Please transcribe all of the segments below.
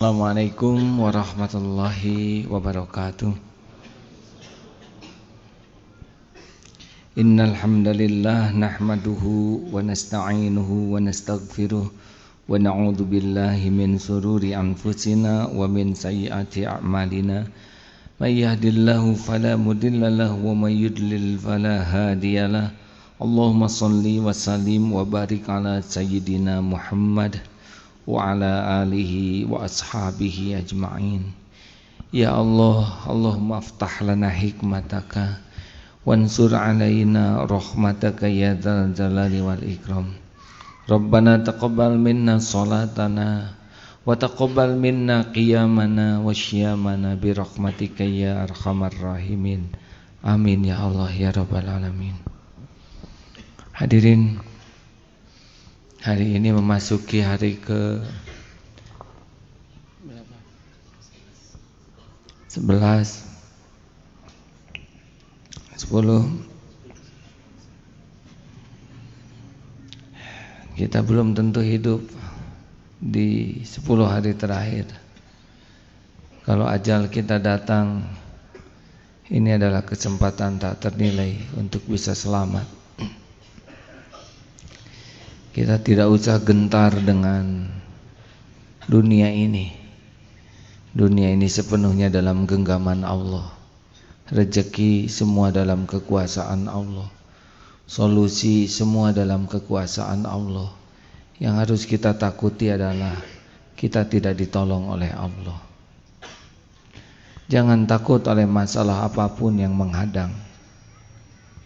Assalamualaikum warahmatullahi wabarakatuh. Innal hamdalillah nahmaduhu wa nasta'inuhu wa nastaghfiruh wa na'udzu billahi min shururi anfusina wa min sayyiati a'malina. May yahdihillahu fala mudilla lahu wa may yudlil fala hadiyalah. Allahumma shalli wa sallim wa barik ala sayyidina Muhammad wa ala alihi wa ashabihi ajma'in. Ya Allah, Allahumma aftah lana hikmataka wansur alaina rahmataka ya dzal jalali wal ikram. Rabbana taqabbal minna salatana wa taqabbal minna qiyamana wa syiyamana bi rahmatika ya arhamar rahimin. Amin ya Allah ya rabbal alamin. Hadirin, hari ini memasuki hari ke 11 kita belum tentu hidup di 10 hari terakhir. Kalau ajal kita datang, ini adalah kesempatan tak ternilai untuk bisa selamat. Kita tidak usah gentar dengan dunia ini. Dunia ini sepenuhnya dalam genggaman Allah. Rezeki semua dalam kekuasaan Allah. Solusi semua dalam kekuasaan Allah. Yang harus kita takuti adalah kita tidak ditolong oleh Allah. Jangan takut oleh masalah apapun yang menghadang,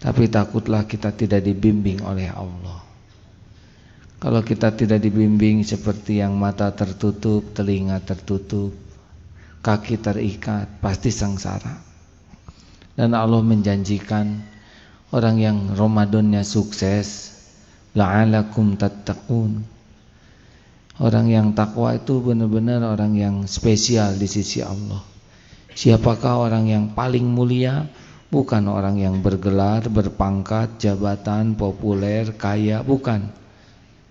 tapi takutlah kita tidak dibimbing oleh Allah. Kalau kita tidak dibimbing seperti yang mata tertutup, telinga tertutup, kaki terikat, pasti sengsara. Dan Allah menjanjikan orang yang Ramadannya sukses, la'alakum tattaqun. Orang yang takwa itu benar-benar orang yang spesial di sisi Allah. Siapakah orang yang paling mulia? Bukan orang yang bergelar, berpangkat, jabatan, populer, kaya, bukan.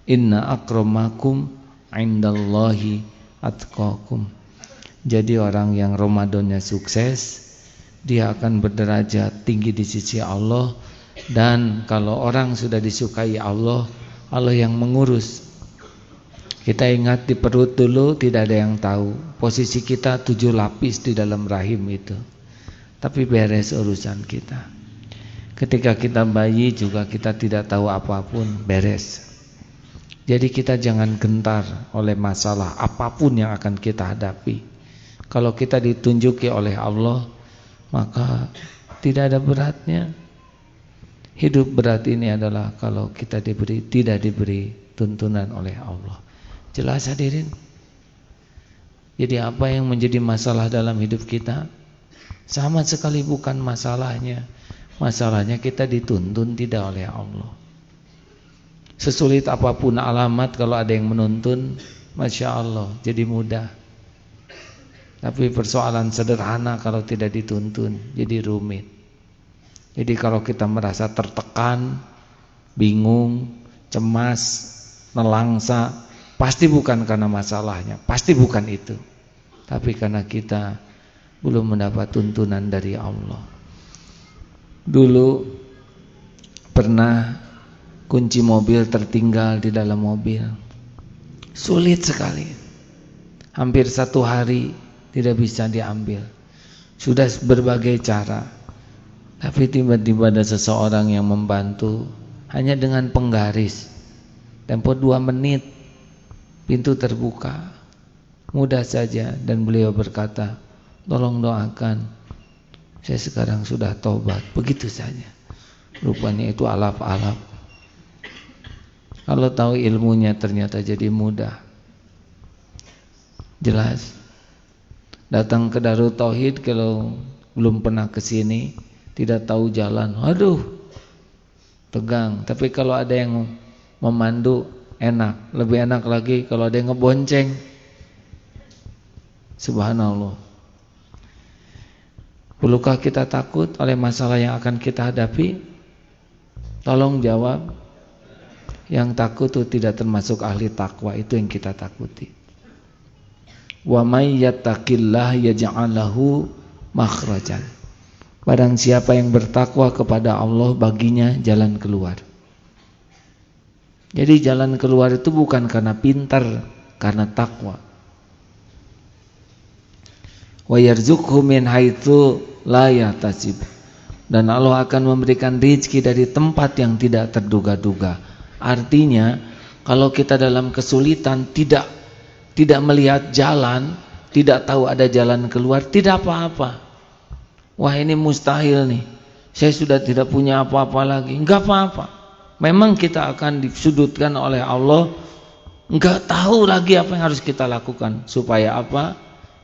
Inna akramakum indallahi atqakum. Jadi orang yang Ramadannya sukses, dia akan berderajat tinggi di sisi Allah. Dan kalau orang sudah disukai Allah, Allah yang mengurus. Kita ingat di perut dulu tidak ada yang tahu. Posisi kita 7 lapis di dalam rahim itu. Tapi beres urusan kita. Ketika kita bayi juga kita tidak tahu apapun, beres. Jadi kita jangan gentar oleh masalah apapun yang akan kita hadapi. Kalau kita ditunjuki oleh Allah, maka tidak ada beratnya. Hidup berat ini adalah kalau kita tidak diberi tuntunan oleh Allah. Jelas hadirin? Jadi apa yang menjadi masalah dalam hidup kita? Sama sekali bukan masalahnya. Masalahnya kita dituntun tidak oleh Allah. Sesulit apapun alamat, kalau ada yang menuntun, Masya Allah, jadi mudah. Tapi persoalan sederhana kalau tidak dituntun, jadi rumit. Jadi kalau kita merasa tertekan, bingung, cemas, nelangsa, pasti bukan karena masalahnya, pasti bukan itu. Tapi karena kita belum mendapat tuntunan dari Allah. Dulu pernah kunci mobil tertinggal di dalam mobil. Sulit sekali. Hampir 1 hari tidak bisa diambil. Sudah berbagai cara. Tapi tiba-tiba ada seseorang yang membantu hanya dengan penggaris. Tempo 2 menit pintu terbuka. Mudah saja, dan beliau berkata, "Tolong doakan. Saya sekarang sudah tobat." Begitu saja. Rupanya itu alap-alap. Kalau tahu ilmunya ternyata jadi mudah. Jelas. Datang ke Darut Tauhid kalau belum pernah ke sini, tidak tahu jalan, aduh, tegang. Tapi kalau ada yang memandu, enak. Lebih enak lagi kalau ada yang ngebonceng. Subhanallah. Perlukah kita takut oleh masalah yang akan kita hadapi? Tolong jawab. Yang takut itu tidak termasuk ahli takwa, itu yang kita takuti. Wa may yattaqillah yaj'al lahu makhrajan. Barang siapa yang bertakwa kepada Allah, baginya jalan keluar. Jadi jalan keluar itu bukan karena pintar, karena takwa. Wa yarzuqhu min haitsu la yahtasib. Dan Allah akan memberikan rezeki dari tempat yang tidak terduga-duga. Artinya, kalau kita dalam kesulitan tidak melihat jalan, tidak tahu ada jalan keluar, tidak apa-apa. Wah, ini mustahil nih. Saya sudah tidak punya apa-apa lagi. Enggak apa-apa. Memang kita akan disudutkan oleh Allah, enggak tahu lagi apa yang harus kita lakukan. Supaya apa?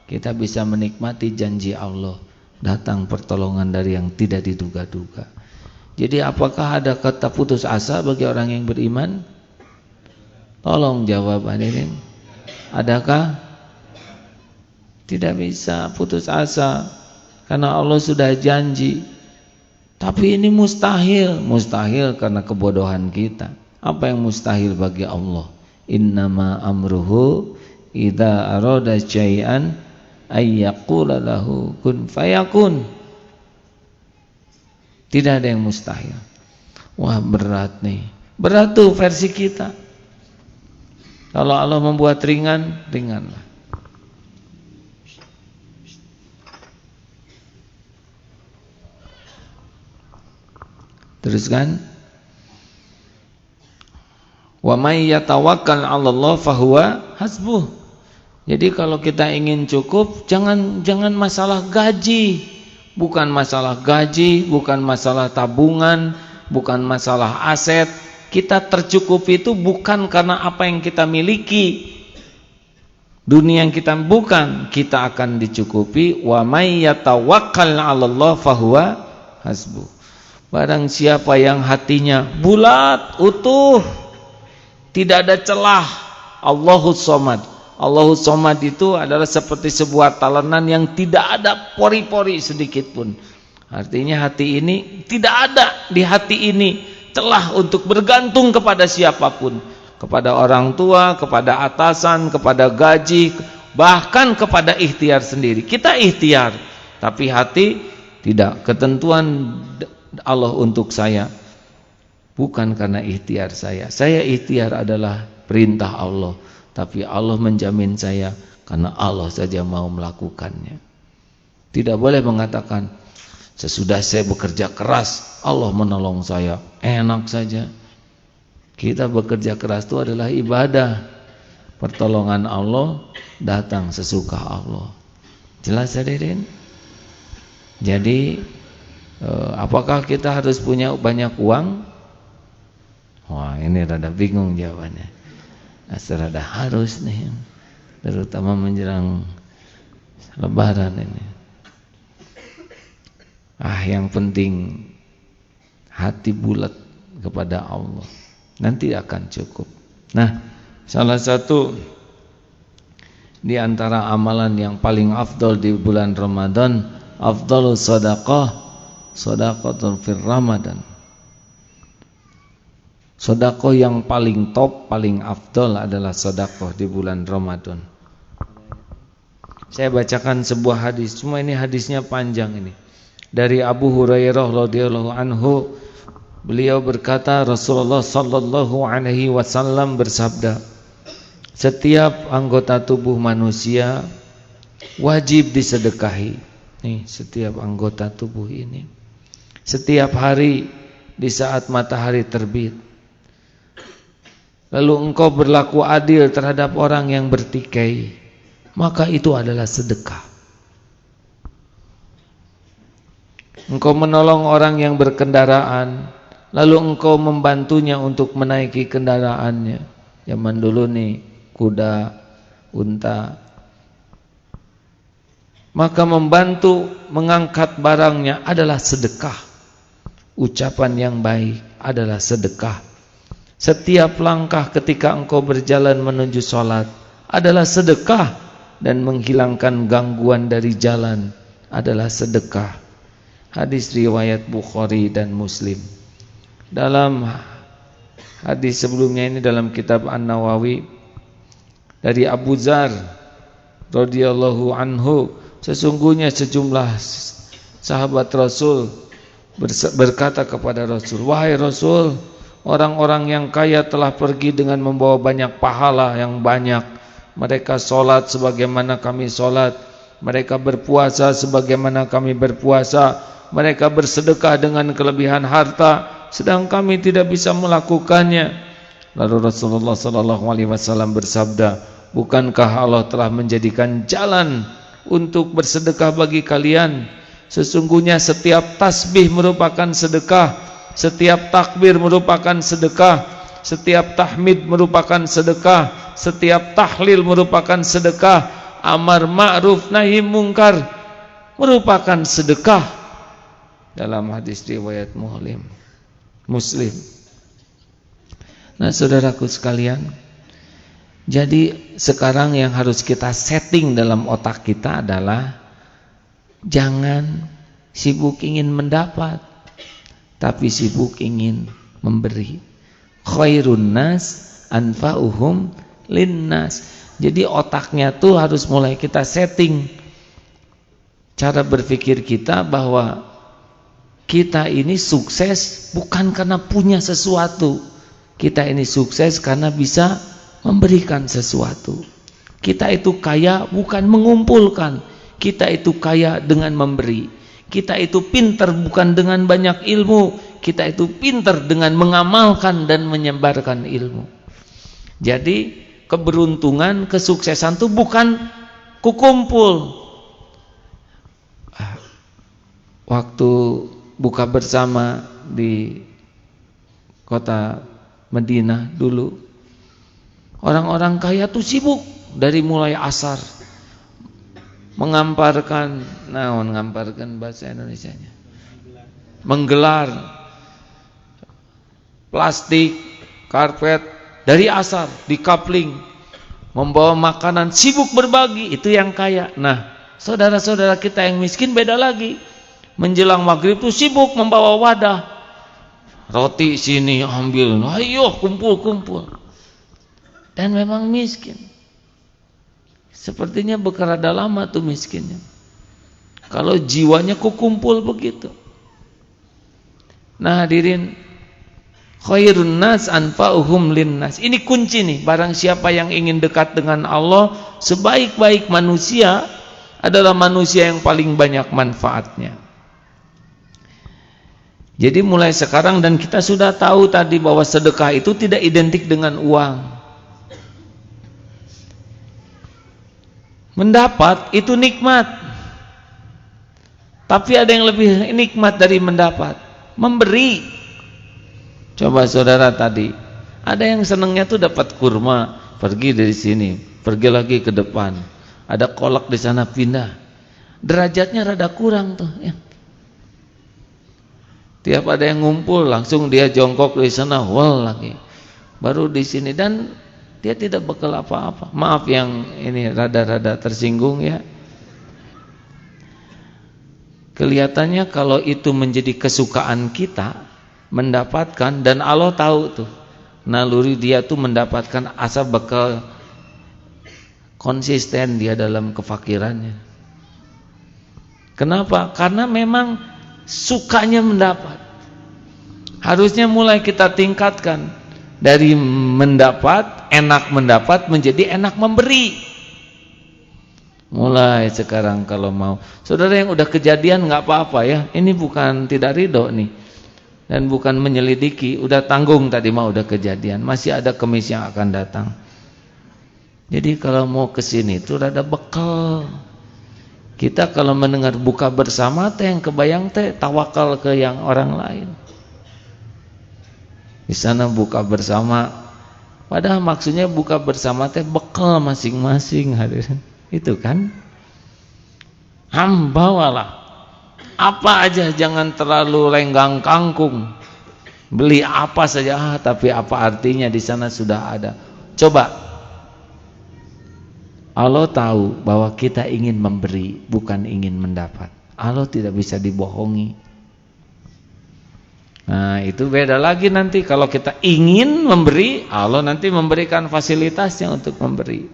Kita bisa menikmati janji Allah. Datang pertolongan dari yang tidak diduga-duga. Jadi apakah ada kata putus asa bagi orang yang beriman? Tolong jawab hadirin. Adakah? Tidak bisa putus asa, karena Allah sudah janji. Tapi ini mustahil. Mustahil karena kebodohan kita. Apa yang mustahil bagi Allah? Innama amruhu idza arada syai'an ayyaqula lahu kun fayakun. Tidak ada yang mustahil. Wah, berat nih. Berat tuh versi kita. Kalau Allah membuat ringan, ringanlah. Teruskan. Wa may yatawakkal 'ala Allah fahuwa hasbuh. Jadi kalau kita ingin cukup, jangan masalah gaji. Bukan masalah gaji, bukan masalah tabungan, bukan masalah aset. Kita tercukupi itu bukan karena apa yang kita miliki. Dunia yang kita bukan, kita akan dicukupi. Wa may yatawakkal 'ala Allah fahuwa hasbuh. Barang siapa yang hatinya bulat, utuh, tidak ada celah, Allahus Somad. Allahus Somad itu adalah seperti sebuah talenan yang tidak ada pori-pori sedikit pun. Artinya hati ini tidak ada di hati ini celah untuk bergantung kepada siapapun, kepada orang tua, kepada atasan, kepada gaji, bahkan kepada ikhtiar sendiri. Kita ikhtiar, tapi hati tidak. Ketentuan Allah untuk saya bukan karena ikhtiar saya. Saya ikhtiar adalah perintah Allah, tapi Allah menjamin saya karena Allah saja mau melakukannya. Tidak boleh mengatakan sesudah saya bekerja keras Allah menolong saya. Enak saja. Kita bekerja keras itu adalah ibadah. Pertolongan Allah datang sesuka Allah. Jelas hadirin? Jadi apakah kita harus punya banyak uang? Wah, ini rada bingung jawabannya. Rada harus nih, terutama menjelang Lebaran ini. Yang penting hati bulat kepada Allah, nanti akan cukup. Nah, salah satu di antara amalan yang paling afdal di bulan Ramadan, afdalus shadaqah shadaqatun fir Ramadan. Sedekah yang paling top, paling afdal adalah sedekah di bulan Ramadan. Saya bacakan sebuah hadis, cuma ini hadisnya panjang ini. Dari Abu Hurairah radhiyallahu anhu, beliau berkata, Rasulullah sallallahu alaihi wasallam bersabda, setiap anggota tubuh manusia wajib disedekahi. Nih, setiap anggota tubuh ini. Setiap hari di saat matahari terbit, lalu engkau berlaku adil terhadap orang yang bertikai, maka itu adalah sedekah. Engkau menolong orang yang berkendaraan, lalu engkau membantunya untuk menaiki kendaraannya. Zaman dulu nih, kuda, unta. Maka membantu mengangkat barangnya adalah sedekah. Ucapan yang baik adalah sedekah. Setiap langkah ketika engkau berjalan menuju sholat adalah sedekah, dan menghilangkan gangguan dari jalan adalah sedekah. Hadis riwayat Bukhari dan Muslim. Dalam hadis sebelumnya ini dalam kitab An-Nawawi dari Abu Dzar radhiyallahu anhu, sesungguhnya sejumlah sahabat Rasul berkata kepada Rasul, wahai Rasul, orang-orang yang kaya telah pergi dengan membawa banyak pahala yang banyak. Mereka sholat sebagaimana kami sholat, mereka berpuasa sebagaimana kami berpuasa, mereka bersedekah dengan kelebihan harta, sedang kami tidak bisa melakukannya. Lalu Rasulullah SAW bersabda, bukankah Allah telah menjadikan jalan untuk bersedekah bagi kalian? Sesungguhnya setiap tasbih merupakan sedekah, setiap takbir merupakan sedekah, setiap tahmid merupakan sedekah, setiap tahlil merupakan sedekah, amar ma'ruf nahi mungkar merupakan sedekah. Dalam hadis riwayat Muslim. Nah, saudaraku sekalian, jadi sekarang yang harus kita setting dalam otak kita adalah jangan sibuk ingin mendapat, tapi sibuk ingin memberi. Khairun nas anfa'uhum linnas. Jadi otaknya tuh harus mulai kita setting cara berpikir kita bahwa kita ini sukses bukan karena punya sesuatu. Kita ini sukses karena bisa memberikan sesuatu. Kita itu kaya bukan mengumpulkan. Kita itu kaya dengan memberi. Kita itu pintar bukan dengan banyak ilmu. Kita itu pintar dengan mengamalkan dan menyebarkan ilmu. Jadi keberuntungan, kesuksesan itu bukan kukumpul. Waktu buka bersama di kota Madinah dulu, orang-orang kaya tuh sibuk dari mulai asar mengamparkan, mengamparkan bahasa Indonesianya, menggelar plastik, karpet dari asar, di kapling, membawa makanan, sibuk berbagi, itu yang kaya. Nah, saudara-saudara kita yang miskin beda lagi. Menjelang maghrib tuh sibuk membawa wadah, roti sini ambil, ayo kumpul-kumpul. Dan memang miskin. Sepertinya bekerada lama tuh miskinnya. Kalau jiwanya kukumpul begitu. Nah, hadirin, khairun nas anfa'uhum linnas. Ini kunci nih, barang siapa yang ingin dekat dengan Allah, sebaik-baik manusia adalah manusia yang paling banyak manfaatnya. Jadi mulai sekarang, dan kita sudah tahu tadi bahwa sedekah itu tidak identik dengan uang. Mendapat itu nikmat, tapi ada yang lebih nikmat dari mendapat, memberi. Coba saudara tadi, ada yang senangnya tuh dapat kurma, pergi dari sini, pergi lagi ke depan, ada kolak di sana pindah, derajatnya rada kurang tuh ya. Tiap ada yang ngumpul langsung dia jongkok di sana, wal lagi, baru di sini, dan dia tidak bekal apa-apa. Maaf yang ini rada-rada tersinggung ya. Kelihatannya kalau itu menjadi kesukaan kita mendapatkan, dan Allah tahu tuh naluri dia tuh mendapatkan, asal bekal konsisten dia dalam kefakirannya. Kenapa? Karena memang sukanya mendapat. Harusnya mulai kita tingkatkan dari mendapat, enak mendapat menjadi enak memberi. Mulai sekarang kalau mau, saudara yang udah kejadian nggak apa-apa ya. Ini bukan tidak ridho nih, dan bukan menyelidiki. Udah tanggung tadi mah udah kejadian. Masih ada kemis yang akan datang. Jadi kalau mau kesini tuh rada bekal. Kita kalau mendengar buka bersama teh, yang kebayang teh tawakal ke yang orang lain. Di sana buka bersama, padahal maksudnya buka bersama teh bekal masing-masing, hadirin. Itu kan, bawalah apa aja, jangan terlalu lenggang kangkung. Beli apa saja, tapi apa artinya, di sana sudah ada. Coba, Allah tahu bahwa kita ingin memberi, bukan ingin mendapat. Allah tidak bisa dibohongi. Nah, itu beda lagi nanti. Kalau kita ingin memberi, Allah nanti memberikan fasilitasnya untuk memberi.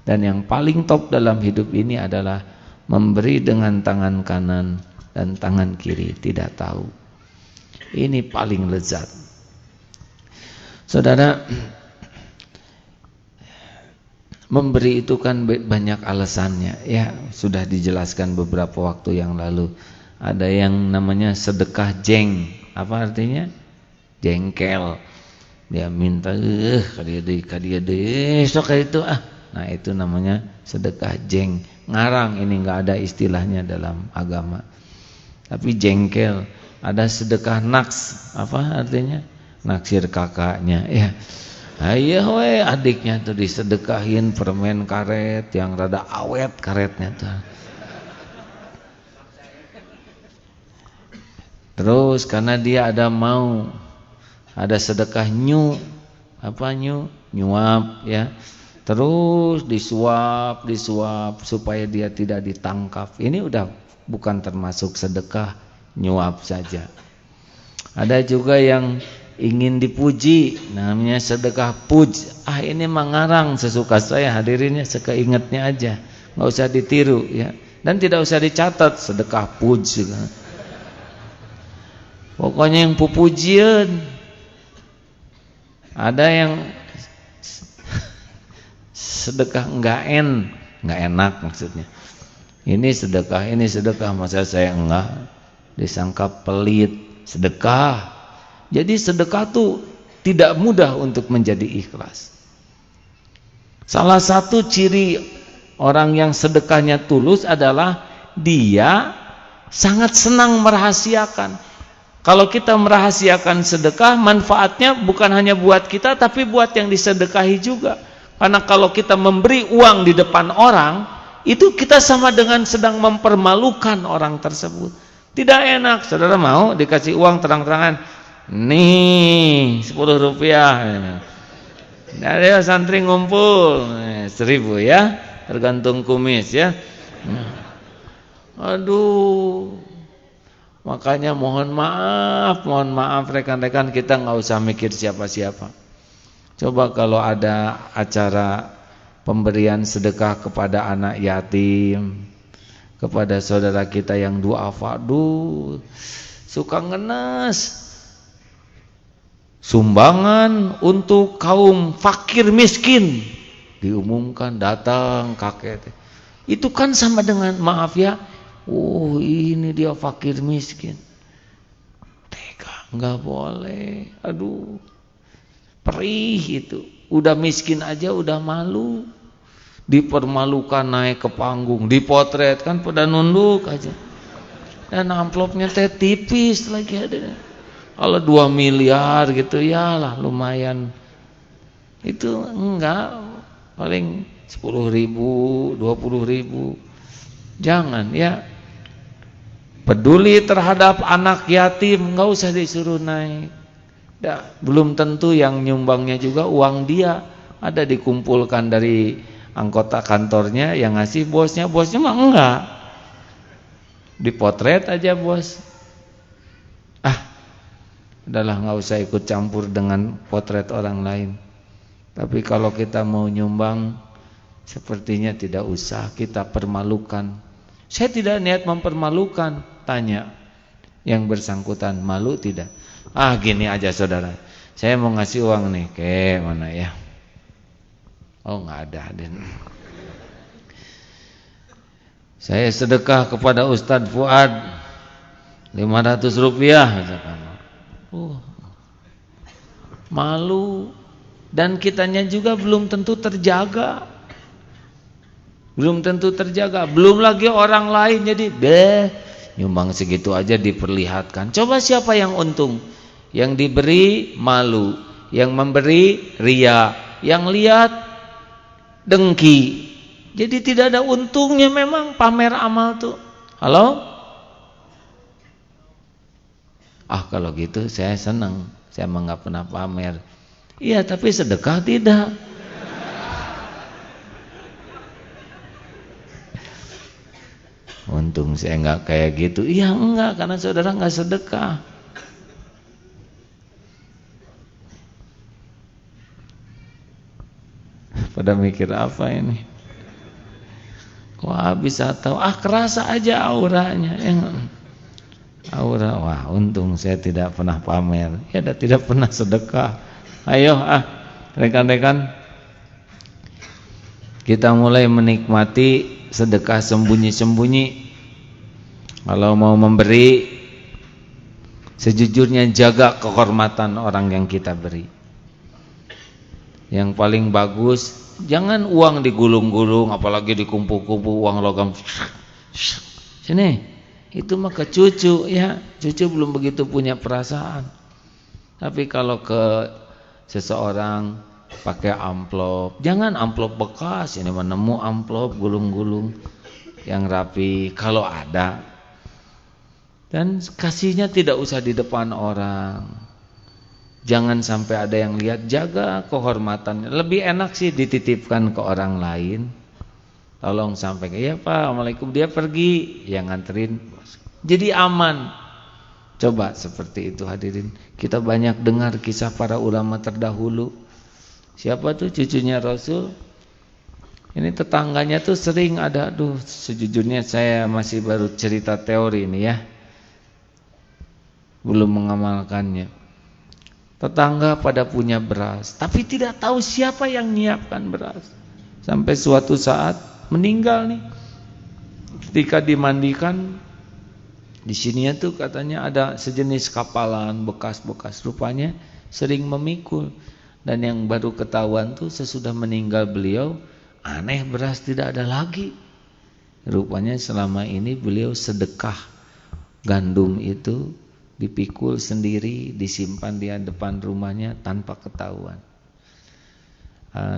Dan yang paling top dalam hidup ini adalah memberi dengan tangan kanan dan tangan kiri tidak tahu. Ini paling lezat. Saudara, memberi itu kan banyak alasannya. Ya, sudah dijelaskan beberapa waktu yang lalu. Ada yang namanya sedekah jeng. Apa artinya? Jengkel. Dia minta kadia deh sok itu Nah, itu namanya sedekah jeng. Ngarang, ini enggak ada istilahnya dalam agama. Tapi jengkel. Ada sedekah naks. Apa artinya? Naksir kakaknya. Ya. Ayo we adiknya tuh disedekahin permen karet yang rada awet karetnya tuh. Terus karena dia ada sedekah nyuap ya. Terus disuap supaya dia tidak ditangkap. Ini udah bukan termasuk sedekah nyuap saja. Ada juga yang ingin dipuji, namanya sedekah puj. Ini mengarang sesuka saya, hadirinnya sekeingatnya aja, nggak usah ditiru ya, dan tidak usah dicatat sedekah puj. Pokoknya yang pupujian. Ada yang sedekah nggak enak maksudnya. Ini sedekah masa saya enggak, disangka pelit. Sedekah. Jadi sedekah tuh tidak mudah untuk menjadi ikhlas. Salah satu ciri orang yang sedekahnya tulus adalah dia sangat senang merahasiakan. Kalau kita merahasiakan sedekah, manfaatnya bukan hanya buat kita tapi buat yang disedekahi juga. Karena kalau kita memberi uang di depan orang, itu kita sama dengan sedang mempermalukan orang tersebut. Tidak enak. Saudara mau dikasih uang terang-terangan, nih 10 rupiah. Dari santri ngumpul 1000 ya, tergantung kumis ya. Aduh. Makanya mohon maaf rekan-rekan, kita nggak usah mikir siapa-siapa. Coba kalau ada acara pemberian sedekah kepada anak yatim, kepada saudara kita yang duafa, suka ngenes. Sumbangan untuk kaum fakir miskin diumumkan, datang kakek. Itu kan sama dengan maaf ya, ini dia fakir miskin. Tega, nggak boleh. Aduh, perih itu. Udah miskin aja udah malu, dipermalukan naik ke panggung, dipotret kan pada nunduk aja. Dan amplopnya teh tipis lagi ada. Kalau 2 miliar gitu ya lah lumayan. Itu enggak, paling 10.000, 20.000. Jangan ya. Peduli terhadap anak yatim, enggak usah disuruh naik. Belum tentu yang nyumbangnya juga uang dia, ada dikumpulkan dari anggota kantornya yang ngasih bosnya mah enggak, dipotret aja bos. Udahlah nggak usah ikut campur dengan potret orang lain. Tapi kalau kita mau nyumbang, sepertinya tidak usah kita permalukan. Saya tidak niat mempermalukan. Tanya yang bersangkutan, malu tidak? Gini aja saudara, saya mau ngasih uang nih, ke mana ya? Oh nggak ada, Den. Saya sedekah kepada Ustadz Fuad 500 rupiah misalkan. Malu. Dan kitanya juga belum tentu terjaga. Belum lagi orang lain jadi nyumbang segitu aja diperlihatkan. Coba siapa yang untung? Yang diberi malu, yang memberi ria, yang lihat dengki. Jadi tidak ada untungnya memang pamer amal tuh. Halo? Kalau gitu saya senang. Saya emang gak pernah pamer. Iya, tapi sedekah tidak. Untung saya gak kayak gitu. Iya enggak, karena saudara gak sedekah. Pada mikir apa ini? Wah, bisa tahu. Kerasa aja auranya. Aura, wah untung saya tidak pernah pamer. Ya, tidak pernah sedekah. Ayo rekan-rekan, kita mulai menikmati sedekah sembunyi-sembunyi. Kalau mau memberi, sejujurnya jaga kehormatan orang yang kita beri. Yang paling bagus, jangan uang digulung-gulung, apalagi dikumpul-kumpul uang logam. Sini, itu mah ke cucu ya. Cucu belum begitu punya perasaan. Tapi kalau ke seseorang pakai amplop, jangan amplop bekas. Ini menemu amplop gulung-gulung yang rapi kalau ada. Dan kasihnya tidak usah di depan orang. Jangan sampai ada yang lihat, jaga kehormatannya. Lebih enak sih dititipkan ke orang lain. Tolong sampaikan, ya Pak, Assalamualaikum, dia pergi, yang nganterin. Jadi aman. Coba seperti itu hadirin. Kita banyak dengar kisah para ulama terdahulu. Siapa tuh cucunya Rasul? Ini tetangganya tuh sering ada, sejujurnya saya masih baru cerita teori ini ya. Belum mengamalkannya. Tetangga pada punya beras, tapi tidak tahu siapa yang nyiapkan beras. Sampai suatu saat meninggal nih. Ketika dimandikan, di sininya tuh katanya ada sejenis kapalan bekas-bekas, rupanya sering memikul. Dan yang baru ketahuan tuh sesudah meninggal beliau, aneh, beras tidak ada lagi. Rupanya selama ini beliau sedekah gandum itu dipikul sendiri, disimpan di depan rumahnya tanpa ketahuan.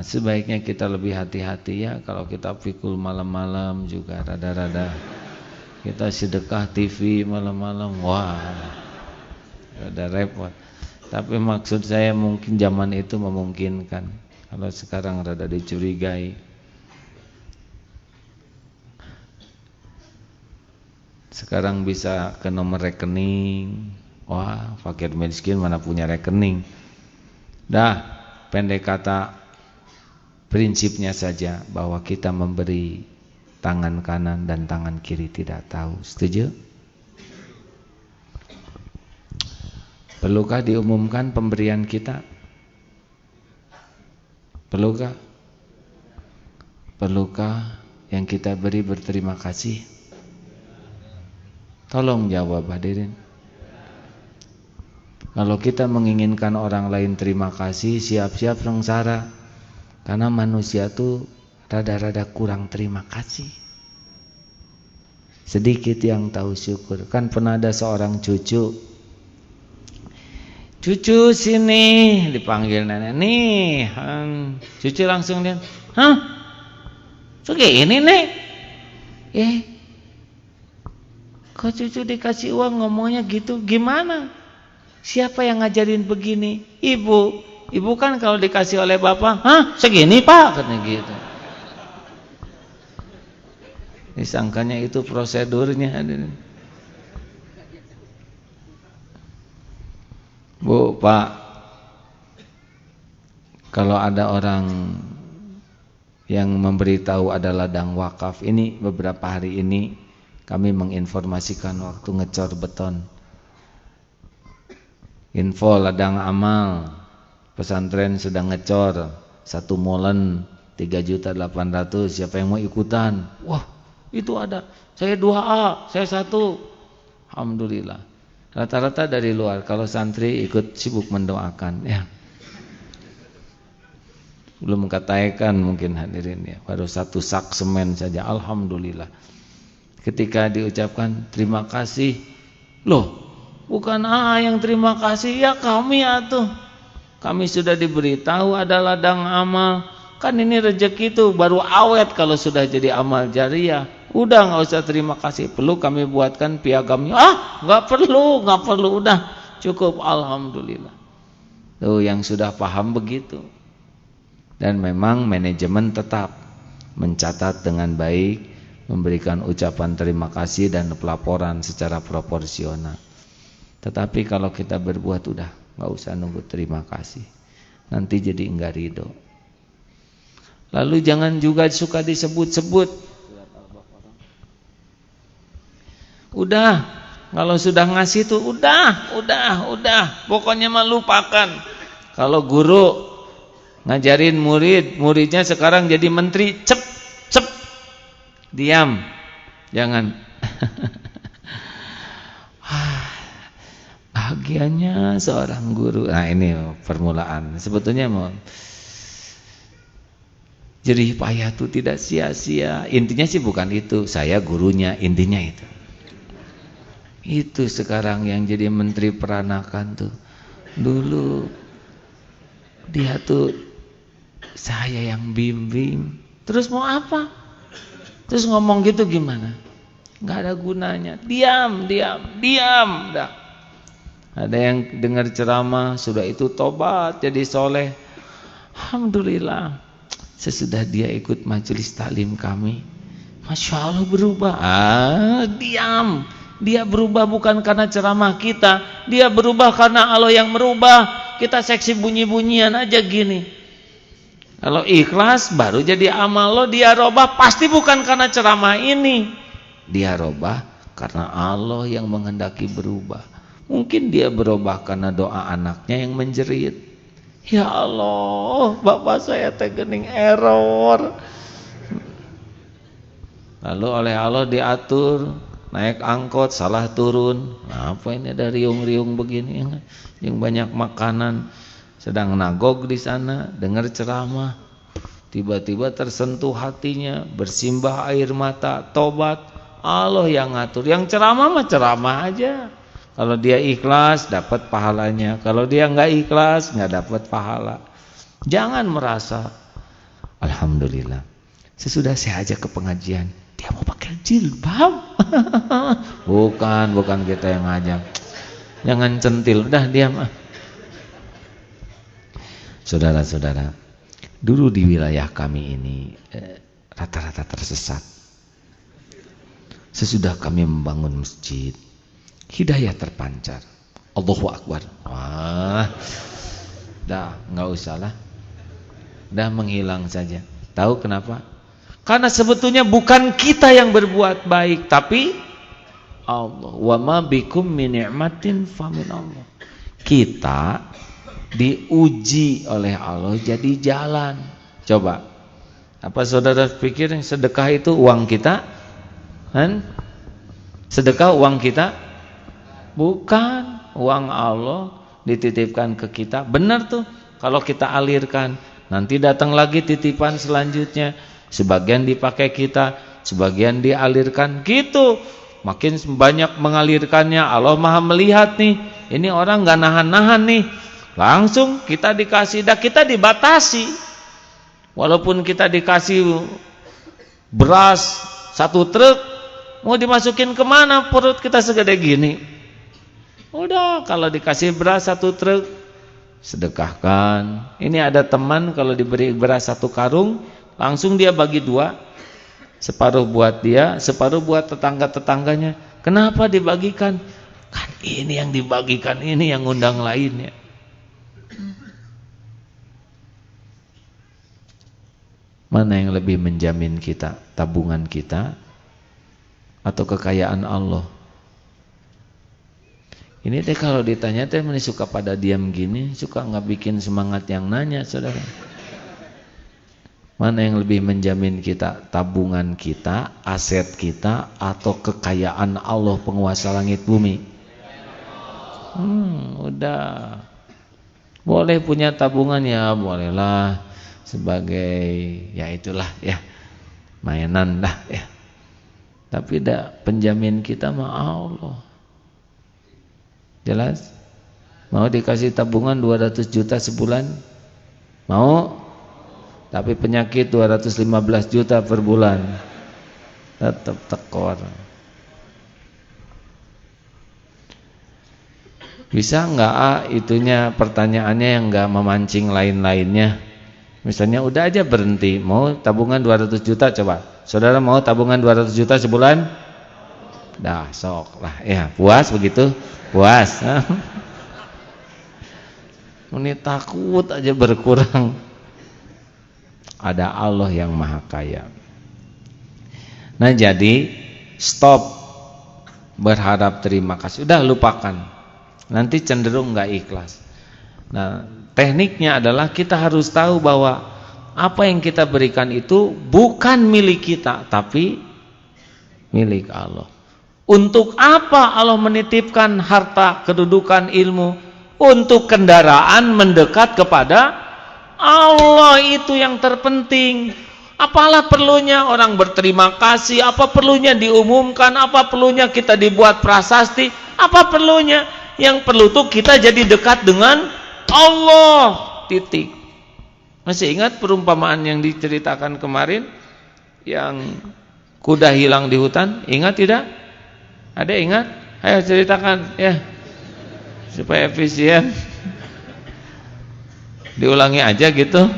Sebaiknya kita lebih hati-hati ya. Kalau kita pikul malam-malam juga rada-rada. Kita sedekah TV malam-malam, wah, rada repot. Tapi maksud saya mungkin zaman itu memungkinkan. Kalau sekarang rada dicurigai. Sekarang bisa ke nomor rekening. Wah, fakir miskin mana punya rekening. Dah, pendek kata, prinsipnya saja bahwa kita memberi tangan kanan dan tangan kiri tidak tahu. Setuju? Perlukah diumumkan pemberian kita? Perlukah? Perlukah yang kita beri berterima kasih? Tolong jawab hadirin. Kalau kita menginginkan orang lain terima kasih, siap-siap sengsara. Karena manusia tuh rada-rada kurang terima kasih. Sedikit yang tahu syukur. Kan pernah ada seorang cucu. Cucu sini, dipanggil nenek. Nih, cucu langsung lihat. Hah? Segini nih? Kok cucu dikasih uang ngomongnya gitu? Gimana? Siapa yang ngajarin begini? Ibu. Ibu kan kalau dikasih oleh bapak, segini Pak, katanya gitu. Disangkanya itu prosedurnya. Bu, Pak, kalau ada orang yang memberitahu ada ladang wakaf, ini beberapa hari ini kami menginformasikan waktu ngecor beton. Info ladang amal, pesantren sedang ngecor 1 molen 3.800.000, siapa yang mau ikutan? Wah, itu ada. Saya 2A, saya 1. Alhamdulillah. Rata-rata dari luar. Kalau santri ikut sibuk mendoakan ya. Belum kataikan mungkin hadirin ya. Baru 1 sak semen saja. Alhamdulillah. Ketika diucapkan terima kasih, loh, bukan AA yang terima kasih, ya kami atuh. Kami sudah diberitahu ada ladang amal. Kan ini rezeki itu baru awet kalau sudah jadi amal jariah. Udah nggak usah terima kasih. Perlu kami buatkan piagamnya? Nggak perlu, udah cukup. Alhamdulillah. Tuh yang sudah paham begitu. Dan memang manajemen tetap mencatat dengan baik, memberikan ucapan terima kasih dan pelaporan secara proporsional. Tetapi kalau kita berbuat udah nggak usah nunggu terima kasih, nanti jadi enggak ridho. Lalu jangan juga suka disebut-sebut. Udah, kalau sudah ngasih tuh udah, pokoknya mah lupakan. Kalau guru ngajarin muridnya sekarang jadi menteri, cep, diam, jangan. Bahagianya seorang guru. Nah ini permulaan. Sebetulnya mau jerih payah itu tidak sia-sia. Intinya sih bukan itu. Saya gurunya, intinya itu. Itu sekarang yang jadi menteri peranakan tuh. Dulu dia tuh saya yang bimbing. Terus mau apa? Terus ngomong gitu gimana? Nggak ada gunanya. Diam. Dah. Ada yang dengar ceramah, sudah itu tobat jadi soleh. Alhamdulillah. Sesudah dia ikut majelis taklim kami, Masya Allah berubah. Diam. Dia berubah bukan karena ceramah kita, dia berubah karena Allah yang merubah. Kita seksi bunyi-bunyian aja gini. Kalau ikhlas baru jadi amal lo. Dia robah pasti bukan karena ceramah ini. Dia robah karena Allah yang menghendaki berubah. Mungkin dia berubah karena doa anaknya yang menjerit. Ya Allah, bapak saya gening error. Lalu oleh Allah diatur, naik angkot salah turun. Nah, apa ini ada riung-riung begini, yang banyak makanan. Sedang nagog di sana, dengar ceramah. Tiba-tiba tersentuh hatinya, bersimbah air mata, tobat. Allah yang ngatur. Yang ceramah mah ceramah aja. Kalau dia ikhlas dapat pahalanya. Kalau dia enggak ikhlas enggak dapat pahala. Jangan merasa alhamdulillah. Sesudah saya ajak ke pengajian, dia mau pakai jilbab. Bukan kita yang ngajak. Jangan centil, udah diam. Saudara-saudara, dulu di wilayah kami ini rata-rata tersesat. Sesudah kami membangun masjid, hidayah terpancar. Allahu Akbar. Wah, dah nggak usah lah, dah menghilang saja. Tahu kenapa? Karena sebetulnya bukan kita yang berbuat baik, tapi Allah. Wa ma bikum min ni'matin famin Allah. Kita diuji oleh Allah jadi jalan. Coba, apa saudara pikir yang sedekah itu uang kita? Kan? Sedekah uang kita? Bukan, uang Allah dititipkan ke kita. Benar tuh, kalau kita alirkan, nanti datang lagi titipan selanjutnya. Sebagian dipakai kita, sebagian dialirkan gitu. Makin banyak mengalirkannya, Allah Maha melihat nih. Ini orang gak nahan-nahan nih. Langsung kita dikasih, dah kita dibatasi. Walaupun kita dikasih beras 1 truk, mau dimasukin kemana perut kita segede gini? Udah, kalau dikasih beras 1 truk, sedekahkan. Ini ada teman kalau diberi beras 1 karung, langsung dia bagi 2, separuh buat dia, separuh buat tetangga-tetangganya. Kenapa dibagikan? Kan ini yang dibagikan, ini yang ngundang lainnya. Mana yang lebih menjamin kita? Tabungan kita atau kekayaan Allah? Ini teh kalau ditanya teh mana suka pada diam gini, suka nggak bikin semangat yang nanya, saudara. Mana yang lebih menjamin kita? Tabungan kita, aset kita, atau kekayaan Allah penguasa langit bumi? Udah. Boleh punya tabungan ya, bolehlah. Sebagai ya itulah ya, mainan dah ya. Tapi penjamin kita mah Allah. Jelas? Mau dikasih tabungan 200 juta sebulan? Mau? Tapi penyakit 215 juta per bulan. Tetap tekor. Bisa enggak itunya pertanyaannya yang enggak memancing lain-lainnya? Misalnya udah aja berhenti, mau tabungan 200 juta coba. Saudara mau tabungan 200 juta sebulan? Dah sok lah ya, puas begitu? Puas. Ini takut aja berkurang. Ada Allah yang Maha Kaya. Nah jadi stop berharap terima kasih. Udah lupakan. Nanti cenderung nggak ikhlas. Nah, tekniknya adalah kita harus tahu bahwa apa yang kita berikan itu bukan milik kita, tapi milik Allah. Untuk apa Allah menitipkan harta, kedudukan, ilmu? Untuk kendaraan mendekat kepada Allah, itu yang terpenting. Apalah perlunya orang berterima kasih, apa perlunya diumumkan, apa perlunya kita dibuat prasasti, apa perlunya? Yang perlu tuh kita jadi dekat dengan Allah, titik. Masih ingat perumpamaan yang diceritakan kemarin yang kuda hilang di hutan? Ingat tidak? Ada ingat? Ayo ceritakan ya, supaya efisien. Diulangi aja gitu.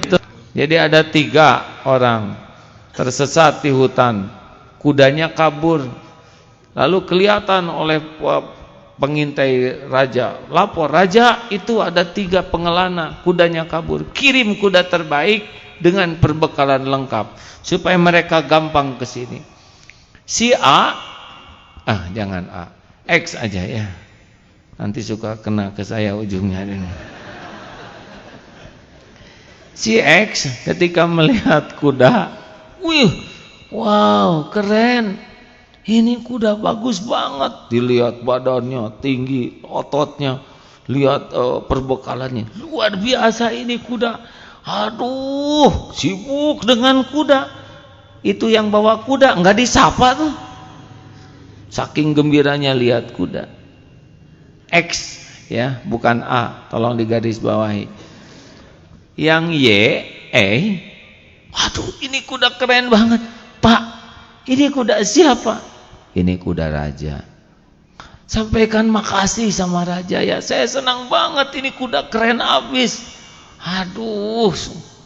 Jadi ada 3 orang tersesat di hutan, kudanya kabur. Lalu kelihatan oleh pengintai raja, lapor, raja itu ada 3 pengelana, kudanya kabur, kirim kuda terbaik dengan perbekalan lengkap supaya mereka gampang ke sini. Si A, jangan A, X aja ya, nanti suka kena ke saya ujungnya ini. Si X ketika melihat kuda, wow, keren, ini kuda bagus banget. Dilihat badannya tinggi, ototnya, lihat perbekalannya, luar biasa ini kuda. Aduh, sibuk dengan kuda. Itu yang bawa kuda nggak disapa tuh, saking gembiranya lihat kuda. X ya, bukan A, tolong digaris bawahi. Yang Y, waduh, ini kuda keren banget, Pak. Ini kuda siapa? Ini kuda raja. Sampaikan makasih sama raja ya, saya senang banget, ini kuda keren abis. Aduh,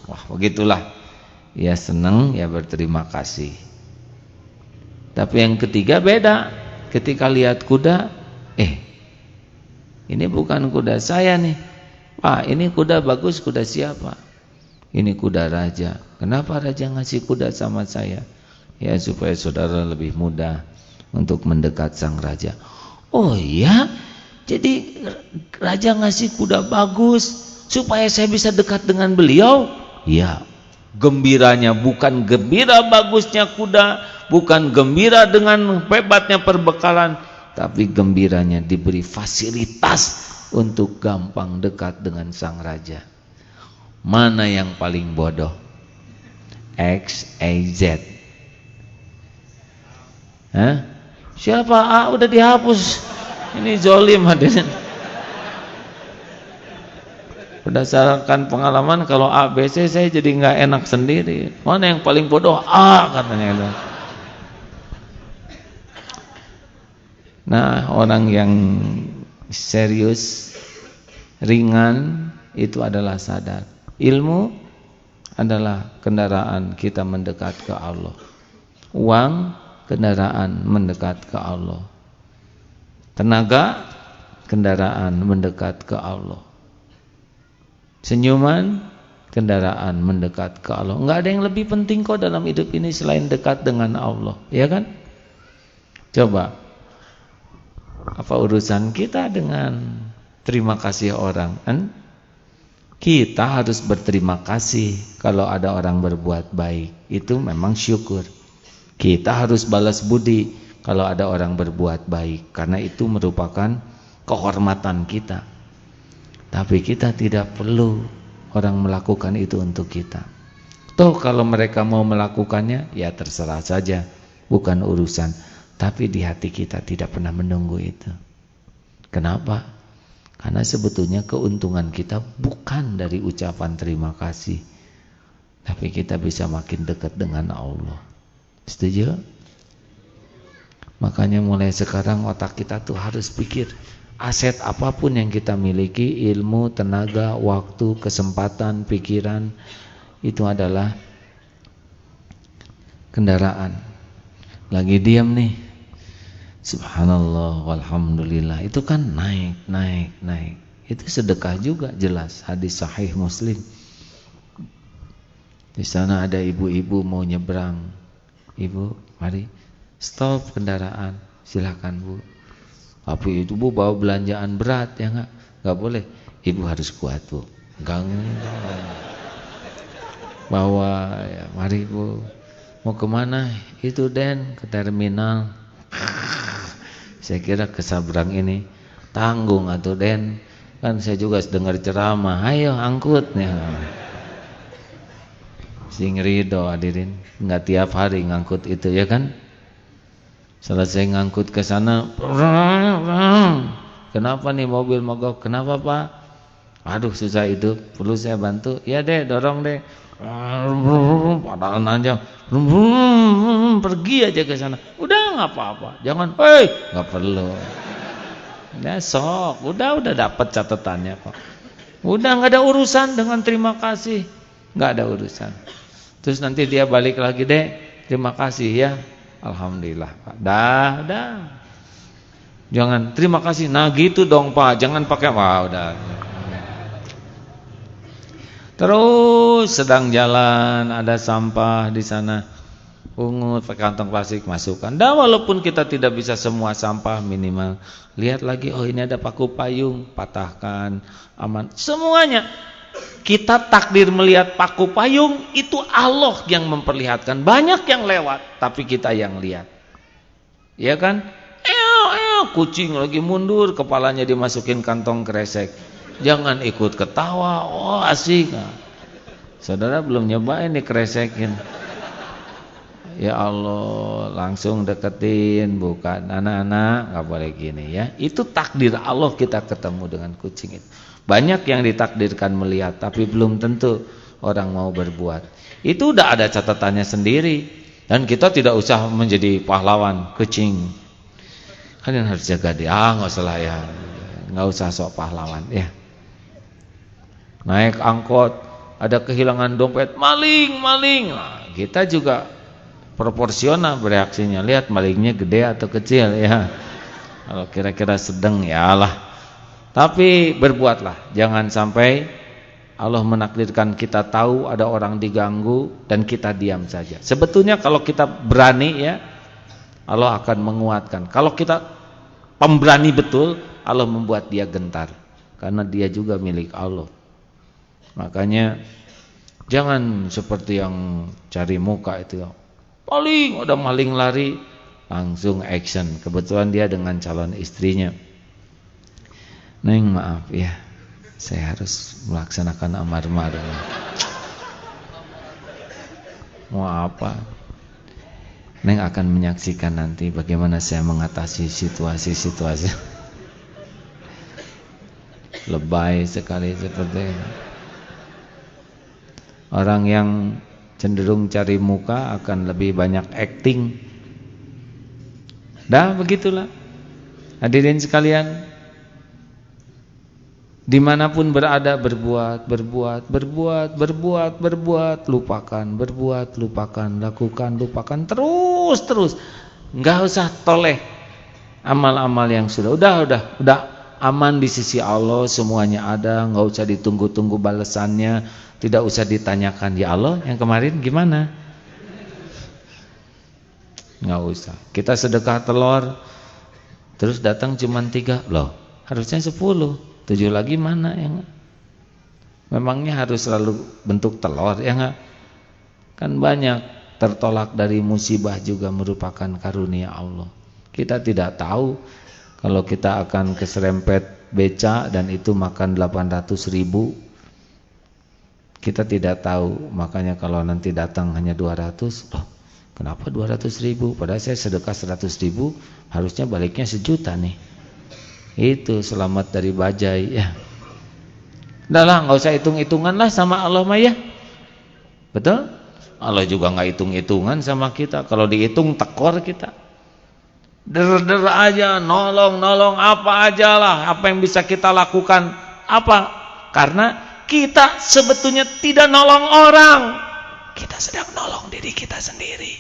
wah begitulah. Ya senang, ya berterima kasih. Tapi yang ketiga beda. Ketika lihat kuda, ini bukan kuda saya nih, Pak, ini kuda bagus, kuda siapa? Ini kuda raja. Kenapa raja ngasih kuda sama saya? Ya supaya saudara lebih mudah untuk mendekat sang raja. Oh iya, jadi raja ngasih kuda bagus supaya saya bisa dekat dengan beliau? Ya, gembiranya bukan gembira bagusnya kuda, bukan gembira dengan hebatnya perbekalan, tapi gembiranya diberi fasilitas untuk gampang dekat dengan sang raja. Mana yang paling bodoh? X, A, Z. Siapa A? Udah dihapus. Ini zolim hadirin. Berdasarkan pengalaman, kalau A, B, C saya jadi nggak enak sendiri. Mana yang paling bodoh? A katanya itu. Nah, orang yang serius, ringan itu adalah sadar. Ilmu adalah kendaraan kita mendekat ke Allah. Uang, kendaraan mendekat ke Allah. Tenaga, kendaraan mendekat ke Allah. Senyuman, kendaraan mendekat ke Allah. Enggak ada yang lebih penting kok dalam hidup ini selain dekat dengan Allah, ya kan? Coba, apa urusan kita dengan terima kasih orang? Kita harus berterima kasih kalau ada orang berbuat baik. Itu memang syukur. Kita harus balas budi kalau ada orang berbuat baik, karena itu merupakan kehormatan kita. Tapi kita tidak perlu orang melakukan itu untuk kita. Toh kalau mereka mau melakukannya, ya terserah saja, bukan urusan. Tapi di hati kita tidak pernah menunggu itu. Kenapa? Karena sebetulnya keuntungan kita bukan dari ucapan terima kasih, tapi kita bisa makin dekat dengan Allah. Setuju? Makanya mulai sekarang otak kita tuh harus pikir, aset apapun yang kita miliki, ilmu, tenaga, waktu, kesempatan, pikiran, itu adalah kendaraan. Lagi diam nih, subhanallah walhamdulillah, itu kan naik. Itu sedekah juga, jelas, hadis sahih Muslim. Di sana ada ibu-ibu mau nyebrang. Ibu, mari stop kendaraan, silakan Bu. Tapi itu Bu bawa belanjaan berat ya nggak boleh. Ibu harus kuat Bu. Enggak. Bawa ya, mari Bu. Mau kemana? Itu Den, ke terminal. Saya kira ke Sabrang ini tanggung atuh Den. Kan saya juga dengar ceramah. Ayo angkutnya. Sing rido hadirin, enggak tiap hari ngangkut itu ya kan? Selesai ngangkut ke sana, kenapa nih mobil mogok? Kenapa Pak? Aduh susah itu, perlu saya bantu? Ya deh, dorong deh. Padahal nanjang, pergi aja ke sana. Udah nggak apa-apa, jangan, nggak perlu. Ya sok, udah dapat catatannya kok. Udah nggak ada urusan dengan terima kasih, nggak ada urusan. Terus nanti dia balik lagi deh, terima kasih ya, alhamdulillah Pak. Dah. Jangan terima kasih, nah gitu dong Pak, jangan pakai udah. Terus sedang jalan ada sampah di sana, pungut pakai kantong plastik masukkan. Dah walaupun kita tidak bisa semua sampah minimal lihat lagi, oh ini ada paku payung, patahkan, aman semuanya. Kita takdir melihat paku payung itu Allah yang memperlihatkan. Banyak yang lewat tapi kita yang lihat. Ya kan? Kucing lagi mundur, kepalanya dimasukin kantong kresek. Jangan ikut ketawa. Oh asik. Saudara belum nyobain nih kresekin. Ya Allah, langsung deketin, bukan anak-anak, nggak boleh gini ya. Itu takdir Allah kita ketemu dengan kucing itu. Banyak yang ditakdirkan melihat, tapi belum tentu orang mau berbuat. Itu udah ada catatannya sendiri, dan kita tidak usah menjadi pahlawan kucing. Kalian harus jaga dia. Nggak usah lah ya, nggak usah sok pahlawan ya. Naik angkot, ada kehilangan dompet, maling. Nah, kita juga proporsional bereaksinya. Lihat malingnya gede atau kecil ya. Kalau kira-kira sedang ya lah. Tapi berbuatlah, jangan sampai Allah menakdirkan kita tahu ada orang diganggu dan kita diam saja. Sebetulnya kalau kita berani ya, Allah akan menguatkan. Kalau kita pemberani betul, Allah membuat dia gentar, karena dia juga milik Allah. Makanya jangan seperti yang cari muka itu. Paling ada maling lari, langsung action. Kebetulan dia dengan calon istrinya. Neng maaf ya, saya harus melaksanakan amar ma'ruf. Mau apa? Neng akan menyaksikan nanti bagaimana saya mengatasi situasi-situasi lebay sekali seperti ini. Orang yang cenderung cari muka akan lebih banyak acting. Dah begitulah. Hadirin sekalian, dimanapun berada berbuat, lupakan, lakukan, lupakan, terus, nggak usah toleh amal-amal yang udah aman di sisi Allah, semuanya ada, nggak usah ditunggu-tunggu balasannya, tidak usah ditanyakan ya Allah yang kemarin gimana, nggak usah. Kita sedekah telur, terus datang cuma 3 loh, harusnya 10. 7 lagi mana ya enggak? Memangnya harus selalu bentuk telur ya enggak? Kan banyak tertolak dari musibah juga merupakan karunia Allah. Kita tidak tahu kalau kita akan keserempet beca dan itu makan 800.000. Kita tidak tahu, makanya kalau nanti datang hanya 200, loh kenapa 200.000? Padahal saya sedekah 100.000, harusnya baliknya 1 juta nih. Itu selamat dari bajai ya. Udah lah, nggak usah hitung-hitungan lah sama Allah mah ya. Betul? Allah juga nggak hitung-hitungan sama kita. Kalau dihitung tekor kita. Der aja, nolong apa aja lah, apa yang bisa kita lakukan. Apa? Karena kita sebetulnya tidak nolong orang, kita sedang nolong diri kita sendiri.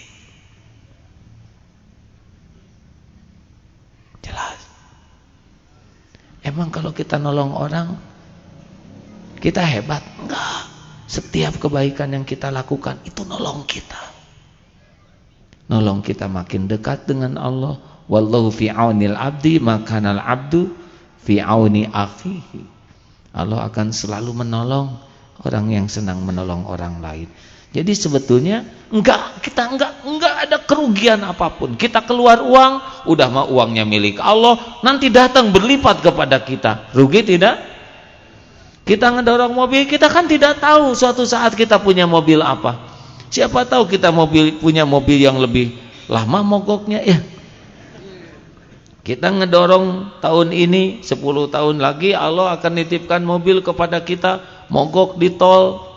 Jelas. Emang kalau kita nolong orang kita hebat? Enggak. Setiap kebaikan yang kita lakukan itu nolong kita. Nolong kita makin dekat dengan Allah, wallahu fi aunil abdi makanal abdu fi auni akhihi. Allah akan selalu menolong orang yang senang menolong orang lain. Jadi sebetulnya kita enggak ada kerugian apapun. Kita keluar uang, udah mah uangnya milik Allah, nanti datang berlipat kepada kita. Rugi tidak? Kita ngedorong mobil, kita kan tidak tahu suatu saat kita punya mobil apa. Siapa tahu kita punya mobil yang lebih lama mogoknya ya. Kita ngedorong tahun ini, 10 tahun lagi Allah akan nitipkan mobil kepada kita mogok di tol.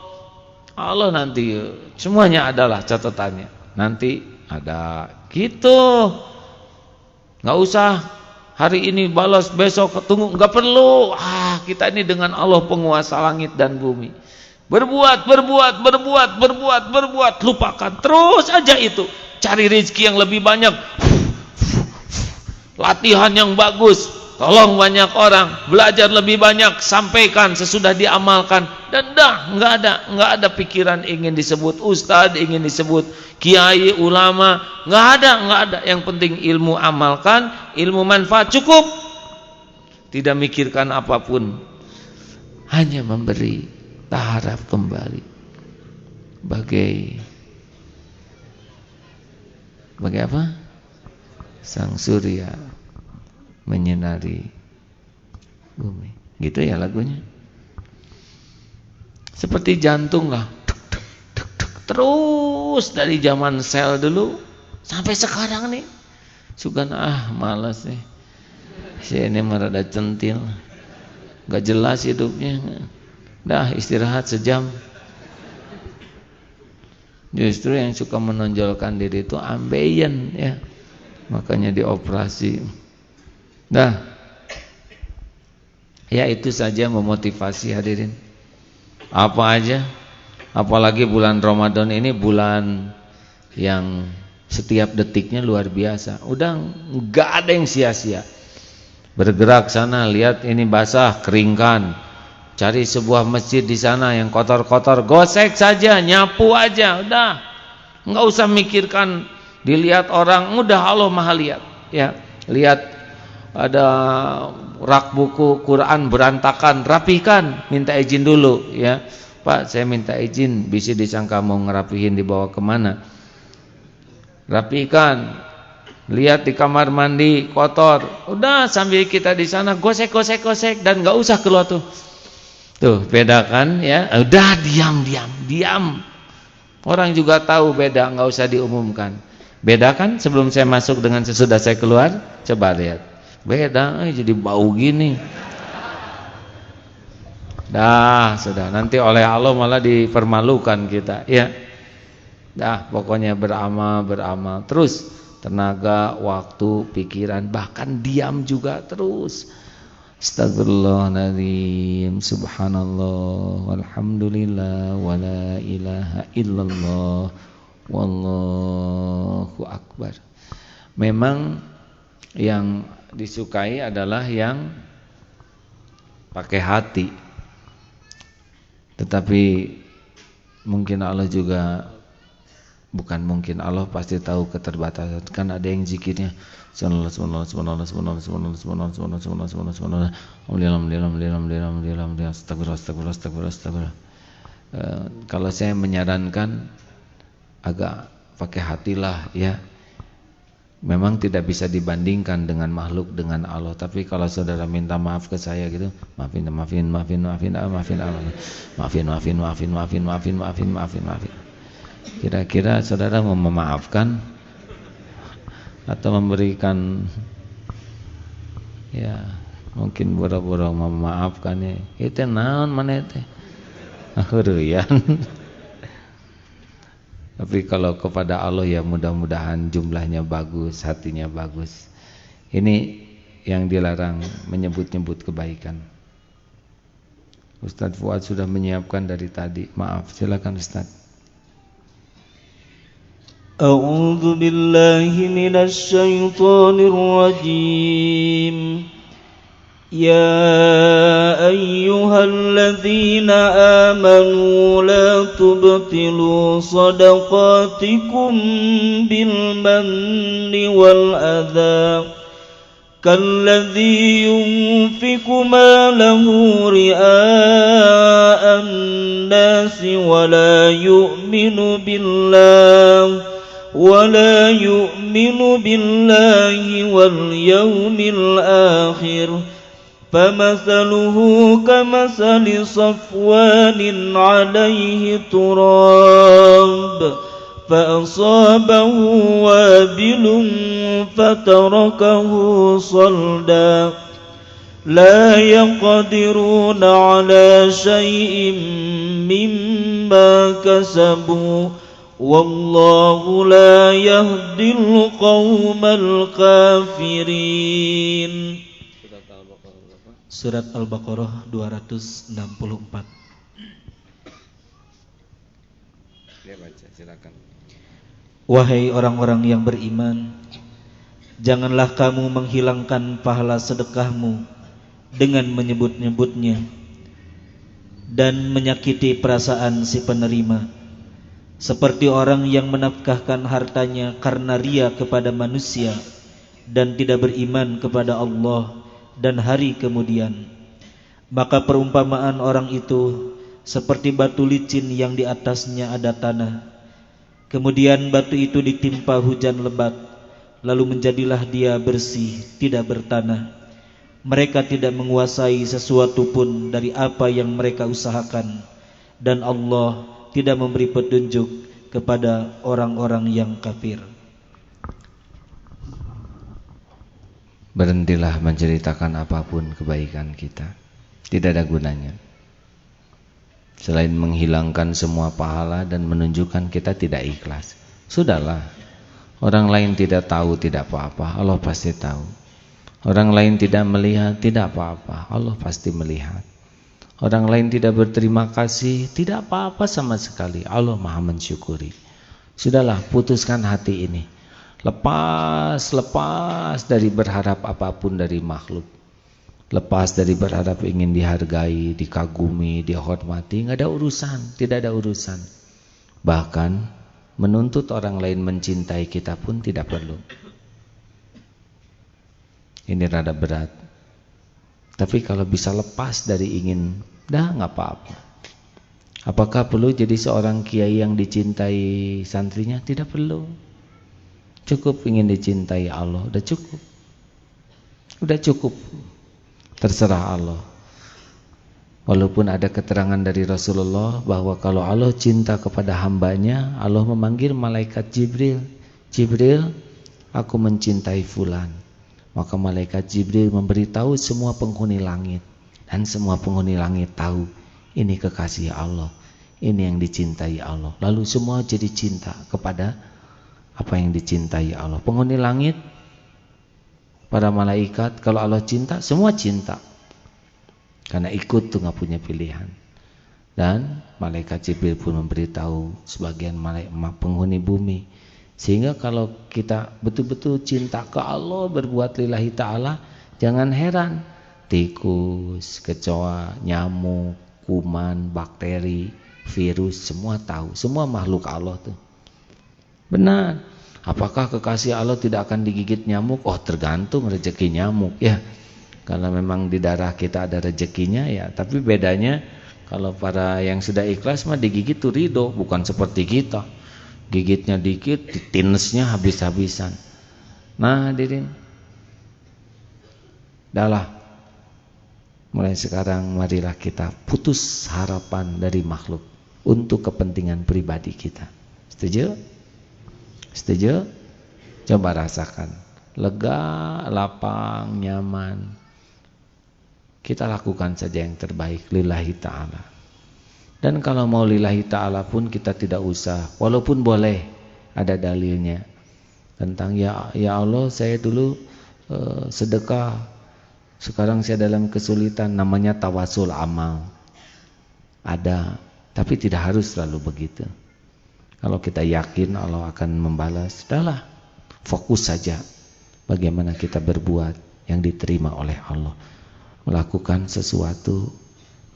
Allah nanti semuanya adalah catatannya. Nanti ada gitu. Nggak usah hari ini balas besok tunggu, nggak perlu. Kita ini dengan Allah penguasa langit dan bumi. Berbuat, lupakan terus aja itu. Cari rezeki yang lebih banyak. Latihan yang bagus. Tolong banyak orang, belajar lebih banyak, sampaikan sesudah diamalkan. Dan nggak ada pikiran ingin disebut ustadz, ingin disebut kiai, ulama, nggak ada. Yang penting ilmu amalkan, ilmu manfaat cukup. Tidak mikirkan apapun, hanya memberi, tak harap kembali. Bagai apa? Sang surya menyinari bumi. Gitu ya lagunya. Seperti jantung lah. Terus dari zaman sel dulu sampai sekarang nih. Sugan malas nih. Si ini merada centil. Gak jelas hidupnya. Dah istirahat sejam. Justru yang suka menonjolkan diri itu ambeien ya. Makanya dioperasi. Ya itu saja memotivasi hadirin. Apa aja, apalagi bulan Ramadan ini bulan yang setiap detiknya luar biasa. Udah nggak ada yang sia-sia. Bergerak sana, lihat ini basah, keringkan. Cari sebuah masjid di sana yang kotor-kotor, gosek saja, nyapu aja, udah. Nggak usah mikirkan dilihat orang, udah Allah Maha lihat. Ya, lihat ada rak buku Quran berantakan, rapikan, minta izin dulu ya. Pak, saya minta izin, bisa disangka mau ngerapihin dibawa kemana? Rapikan. Lihat di kamar mandi kotor, udah sambil kita di sana gosek dan nggak usah keluar tuh. Tuh bedakan ya. Udah diam. Orang juga tahu beda, nggak usah diumumkan. Bedakan sebelum saya masuk dengan sesudah saya keluar, coba lihat. Beda, jadi bau gini. Sudah nanti oleh Allah malah dipermalukan kita, ya. Pokoknya beramal terus, tenaga, waktu, pikiran, bahkan diam juga terus. Astagfirullahaladzim, subhanallah, walhamdulillah, wala ilaha illallah, wallahu akbar. Memang yang disukai adalah yang pakai hati. Tetapi mungkin Allah juga, bukan mungkin, Allah pasti tahu keterbatasan. Kan ada yang zikirnya kalau saya menyarankan agak pakai hatilah ya. Memang tidak bisa dibandingkan dengan makhluk, dengan Allah. Tapi kalau saudara minta maaf ke saya gitu, maafin. Kira-kira saudara mau memaafkan atau memberikan, ya mungkin boro-boro memaafkan ya. Itu naon maneh teh? Heureyan. Tapi kalau kepada Allah ya mudah-mudahan jumlahnya bagus, hatinya bagus. Ini yang dilarang menyebut-nyebut kebaikan. Ustadz Fuad sudah menyiapkan dari tadi. Maaf, silakan Ustadz. A'udzu billahi minasy syaithanir rajim. يا أيها الذين آمنوا لا تبطلوا صدقاتكم بالمن والأذى كالذي ينفق ماله رئاء الناس ولا يؤمن بالله واليوم الآخر فمثله كمثل صفوان عليه تراب فأصابه وابل فتركه صلدا لا يقدرون على شيء مما كسبوا والله لا يهدي القوم الكافرين. Surat Al-Baqarah 264. Ya, baca, silakan. Wahai orang-orang yang beriman, janganlah kamu menghilangkan pahala sedekahmu dengan menyebut-nyebutnya dan menyakiti perasaan si penerima, seperti orang yang menafkahkan hartanya karena ria kepada manusia dan tidak beriman kepada Allah dan hari kemudian. Maka perumpamaan orang itu seperti batu licin yang di atasnya ada tanah. Kemudian batu itu ditimpa hujan lebat, lalu menjadilah dia bersih, tidak bertanah. Mereka tidak menguasai sesuatu pun dari apa yang mereka usahakan, dan Allah tidak memberi petunjuk kepada orang-orang yang kafir. Berhentilah menceritakan apapun kebaikan kita, tidak ada gunanya. Selain menghilangkan semua pahala dan menunjukkan kita tidak ikhlas. Sudahlah, orang lain tidak tahu tidak apa-apa, Allah pasti tahu. Orang lain tidak melihat, tidak apa-apa, Allah pasti melihat. Orang lain tidak berterima kasih, tidak apa-apa sama sekali, Allah Maha mensyukuri. Sudahlah, putuskan hati ini. Lepas dari berharap apapun dari makhluk. Lepas dari berharap ingin dihargai, dikagumi, dihormati. Nggak ada urusan, tidak ada urusan. Bahkan menuntut orang lain mencintai kita pun tidak perlu. Ini rada berat. Tapi kalau bisa lepas dari ingin, dah nggak apa-apa. Apakah perlu jadi seorang kiai yang dicintai santrinya? Tidak perlu. Cukup ingin dicintai Allah, udah cukup. Udah cukup. Terserah Allah. Walaupun ada keterangan dari Rasulullah bahwa kalau Allah cinta kepada hambanya, Allah memanggil malaikat Jibril. Jibril, aku mencintai fulan. Maka malaikat Jibril memberitahu semua penghuni langit. Dan semua penghuni langit tahu, ini kekasih Allah, ini yang dicintai Allah. Lalu semua jadi cinta kepada apa yang dicintai Allah. Penghuni langit, para malaikat, kalau Allah cinta, semua cinta. Karena ikut tuh nggak punya pilihan. Dan malaikat Jibril pun memberitahu sebagian penghuni bumi. Sehingga kalau kita betul-betul cinta ke Allah, berbuat lillahi ta'ala, jangan heran tikus, kecoa, nyamuk, kuman, bakteri, virus, semua tahu. Semua makhluk Allah tuh. Benar. Apakah kekasih Allah tidak akan digigit nyamuk? Oh, tergantung rezeki nyamuk ya. Kalau memang di darah kita ada rezekinya ya. Tapi bedanya kalau para yang sudah ikhlas mah digigit tuh ridho, bukan seperti kita. Gigitnya dikit, ditinesnya habis-habisan. Nah, hadirin. Dahlah. Mulai sekarang marilah kita putus harapan dari makhluk untuk kepentingan pribadi kita. Setuju? Setuju? Coba rasakan. Lega, lapang, nyaman. Kita lakukan saja yang terbaik lillahi ta'ala. Dan kalau mau lillahi ta'ala pun kita tidak usah, walaupun boleh ada dalilnya tentang ya Allah, saya dulu sedekah, sekarang saya dalam kesulitan, namanya tawasul amal. Ada, tapi tidak harus selalu begitu. Kalau kita yakin Allah akan membalas, sudahlah, fokus saja bagaimana kita berbuat yang diterima oleh Allah. melakukan sesuatu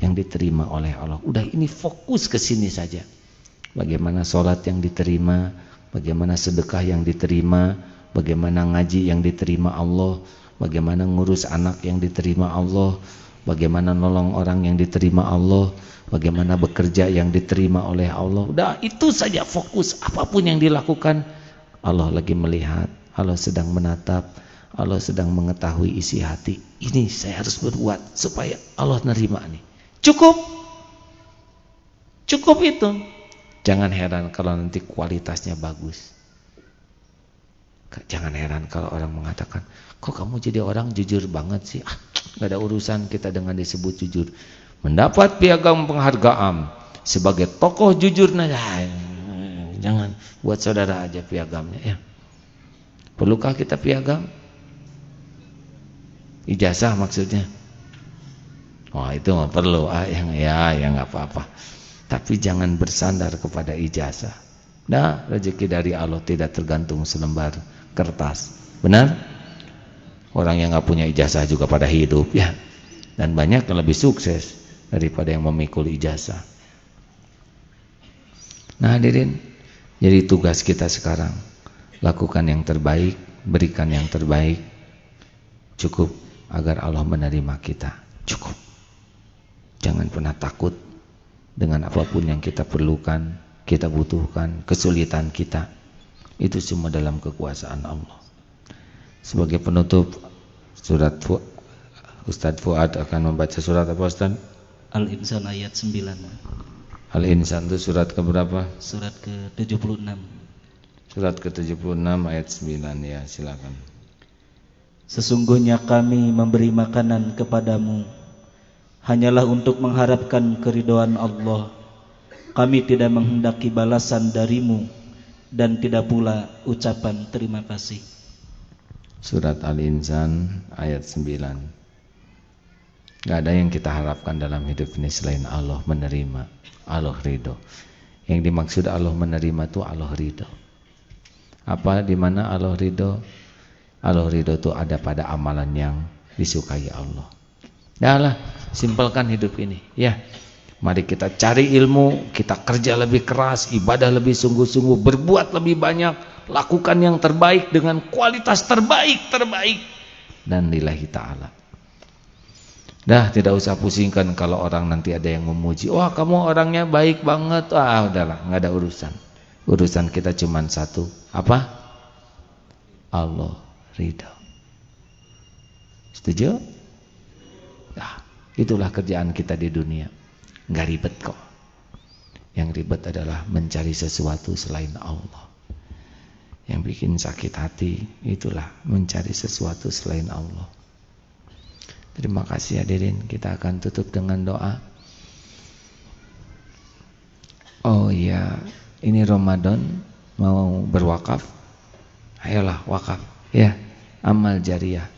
yang diterima oleh Allah. Udah, ini fokus ke sini saja. Bagaimana sholat yang diterima, bagaimana sedekah yang diterima, bagaimana ngaji yang diterima Allah, bagaimana ngurus anak yang diterima Allah, bagaimana nolong orang yang diterima Allah, bagaimana bekerja yang diterima oleh Allah. Udah, itu saja fokus. Apapun yang dilakukan, Allah lagi melihat, Allah sedang menatap, Allah sedang mengetahui isi hati. Ini saya harus berbuat supaya Allah nerima nih. Cukup itu. Jangan heran kalau nanti kualitasnya bagus. Jangan heran kalau orang mengatakan, kok kamu jadi orang jujur banget sih? Gak ada urusan kita dengan disebut jujur. Mendapat piagam penghargaan sebagai tokoh jujur. Nah, jangan buat saudara aja piagamnya ya. Perlukah kita piagam? Ijazah maksudnya. Oh, itu mah perlu. Ya nggak apa-apa. Tapi jangan bersandar kepada ijazah. Nah, rezeki dari Allah tidak tergantung selembar kertas. Benar? Orang yang nggak punya ijazah juga pada hidup ya. Dan banyak yang lebih sukses daripada yang memikul ijazah. Nah, hadirin, jadi tugas kita sekarang lakukan yang terbaik, berikan yang terbaik. Cukup agar Allah menerima kita. Cukup. Jangan pernah takut dengan apapun yang kita perlukan, kita butuhkan, kesulitan kita. Itu semua dalam kekuasaan Allah. Sebagai penutup, Ustadz Fuad akan membaca surat apa, Ustadz? Al-Insan ayat 9. Al-Insan itu surat keberapa? Surat ke-76. Surat ke-76 ayat 9, ya silakan. Sesungguhnya kami memberi makanan kepadamu hanyalah untuk mengharapkan keridhaan Allah. Kami tidak menghendaki balasan darimu dan tidak pula ucapan terima kasih. Surat Al-Insan ayat 9. Gak ada yang kita harapkan dalam hidup ini selain Allah menerima, Allah ridho. Yang dimaksud Allah menerima itu Allah ridho. Apa dimana Allah ridho? Allah ridho itu ada pada amalan yang disukai Allah. Dahlah, simpelkan hidup ini ya. Mari kita cari ilmu, kita kerja lebih keras, ibadah lebih sungguh-sungguh, berbuat lebih banyak, lakukan yang terbaik dengan kualitas terbaik dan lillahi ta'ala. Dah, tidak usah pusingkan kalau orang nanti ada yang memuji, wah kamu orangnya baik banget. Udahlah, nggak ada urusan. Urusan kita cuma satu, apa? Allah ridha. Setuju? Nah, itulah kerjaan kita di dunia. Nggak ribet kok. Yang ribet adalah mencari sesuatu selain Allah. Yang bikin sakit hati itulah mencari sesuatu selain Allah. Terima kasih hadirin. Kita akan tutup dengan doa. Oh iya, ini Ramadan mau berwakaf. Ayolah wakaf ya, amal jariah.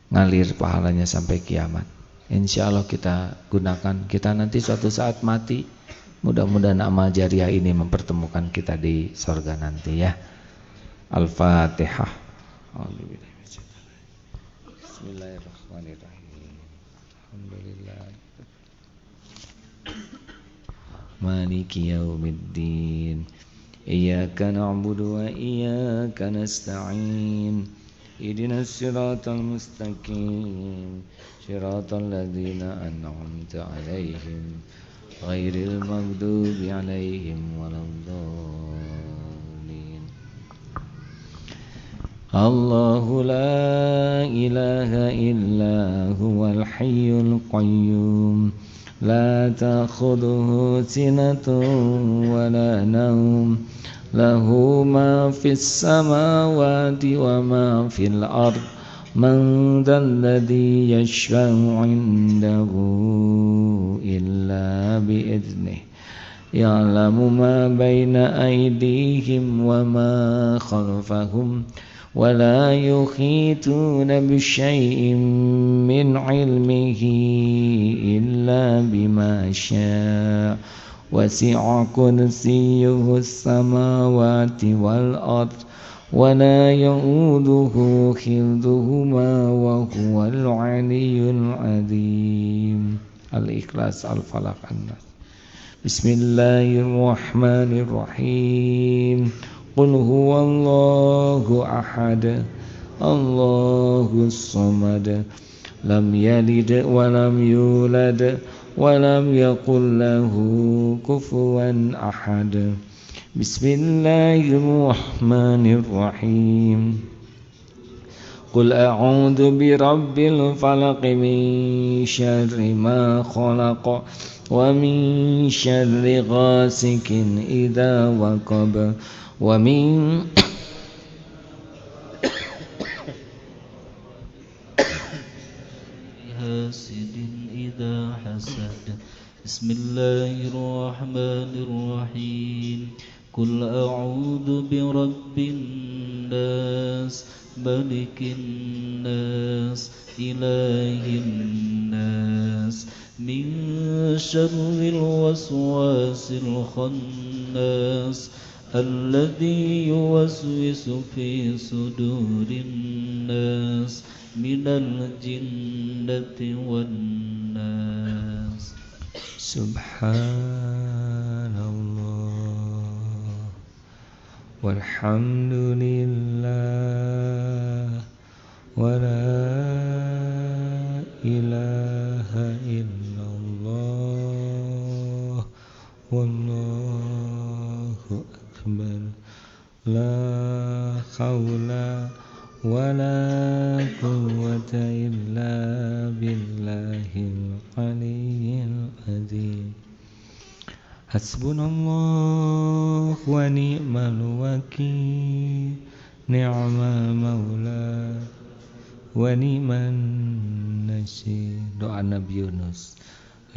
Ngalir pahalanya sampai kiamat. Insya Allah kita gunakan. Kita nanti suatu saat mati, mudah-mudahan amal jariah ini mempertemukan kita di surga nanti ya. Al-Fatihah. Bismillahirrahmanirrahim. Alhamdulillah. Maliki yaumiddin. Iyyaka na'budu wa iyyaka nasta'in. اهدنا الصراط المستقيم صراط الذين أنعمت عليهم غير المغضوب عليهم ولا الضالين. الله لا إله إلا هو الحي القيوم لا تأخذه سنة ولا نوم له ما في السماوات وما في الأرض من ذا الذي يشفع عنده إلا بإذنه يعلم ما بين أيديهم وما خلفهم ولا يحيطون بشيء من علمه إلا بما شاء وسع كرسيه السماوات والأرض ولا يؤوده حفظهما وهو العلي العظيم. Al-Ikhlas, Al-Falaq, An-Nas. Bismillahirrahmanirrahim. Qul huwallahu ahad, Allahus samad, lam yalid wa lam yulad wa lam yakul lahu kufuwan ahad. Bismillahirrahmanirrahim. Qul a'udzu birabbil falaq min syarri ma khalaq wa min syarri ghasikin idza waqab wa min hasidin idza hasad. Bismillahirrahmanirrahim. Qul a'udzu birabbin nas, malikin nas, ilahin nas, min syarril waswasil khannas, alladzi yuwaswisu fi sudurin nas, minal jinnati wan nas. Subhanallah walhamdulillah wa la ilaha illallah wallahu akbar. La haula wa la quwwata illa billahil aliyyil azim. Hasbunallah wa ni'mal wakil, ni'mal maula wa ni'man nasir. Doa Nabi Yunus.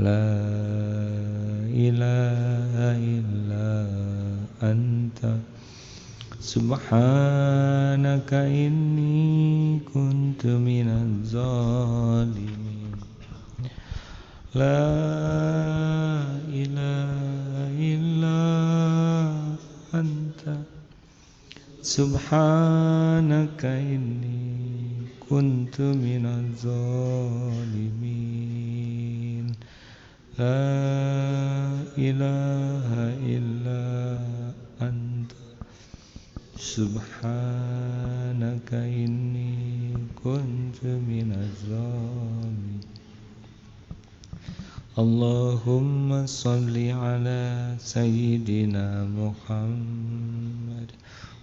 La ilaha illa anta subhanaka inni kuntu minaz zalimin. La ilaha illa anta subhanaka inni kuntu minaz zalimin. La ilaha illa anta subhanaka inni kuntu minaz zalimin. Allahumma salli ala sayyidina Muhammad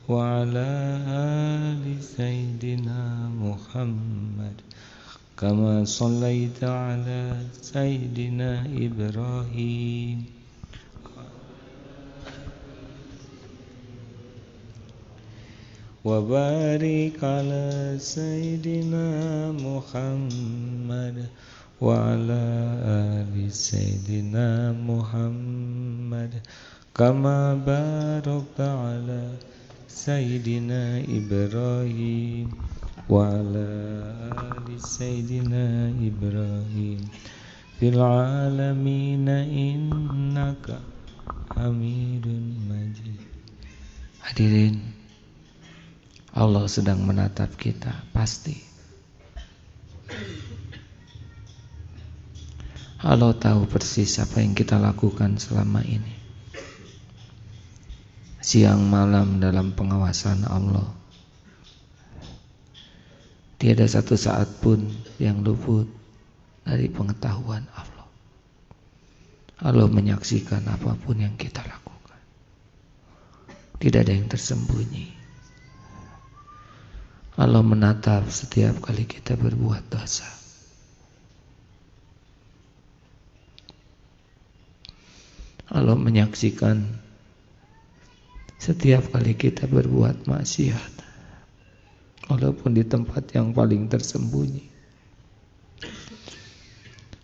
wa ala ali sayyidina Muhammad kama sallaita ala sayyidina Ibrahim wa barik ala sayyidina Muhammad wa ala ali sayyidina Muhammad kama barakta ala sayyidina Ibrahim wa ala ali sayyidina Ibrahim fil alamin innaka Hamidun Majid. Hadirin, Allah sedang menatap kita, pasti. Allah tahu persis apa yang kita lakukan selama ini. Siang malam dalam pengawasan Allah. Tiada satu saat pun yang luput dari pengetahuan Allah. Allah menyaksikan apapun yang kita lakukan. Tidak ada yang tersembunyi. Allah menatap setiap kali kita berbuat dosa. Allah menyaksikan setiap kali kita berbuat maksiat, walaupun di tempat yang paling tersembunyi.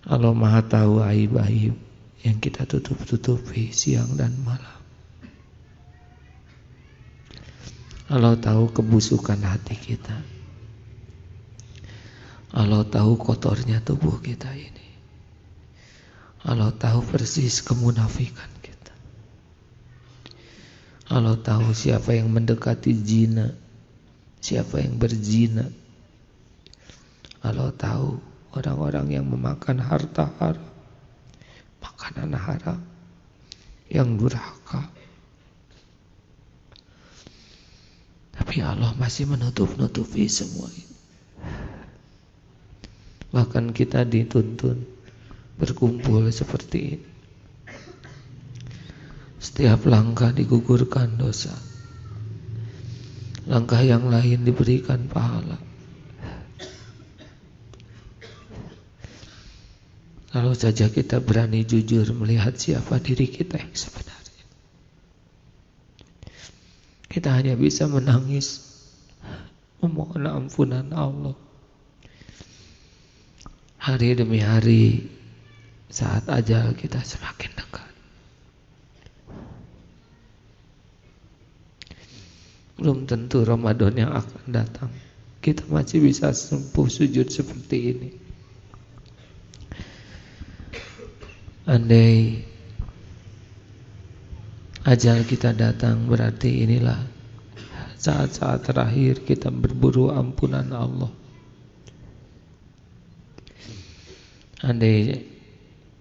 Allah Maha tahu aib-aib yang kita tutup-tutupi siang dan malam. Allah tahu kebusukan hati kita. Allah tahu kotornya tubuh kita ini. Allah tahu persis kemunafikan kita. Allah tahu siapa yang mendekati zina siapa yang berzina. Allah tahu orang-orang yang memakan harta haram, makanan haram, yang durhaka. Tapi Allah masih menutup-nutupi semua ini. Bahkan kita dituntun berkumpul seperti ini. Setiap langkah digugurkan dosa, langkah yang lain diberikan pahala. Kalau saja kita berani jujur melihat siapa diri kita yang sebenarnya, kita hanya bisa menangis, memohon ampunan Allah. Hari demi hari, saat ajal kita semakin dekat. Belum tentu Ramadan yang akan datang kita masih bisa sembuh sujud seperti ini. Andai ajal kita datang, berarti inilah saat-saat terakhir kita berburu ampunan Allah. Andai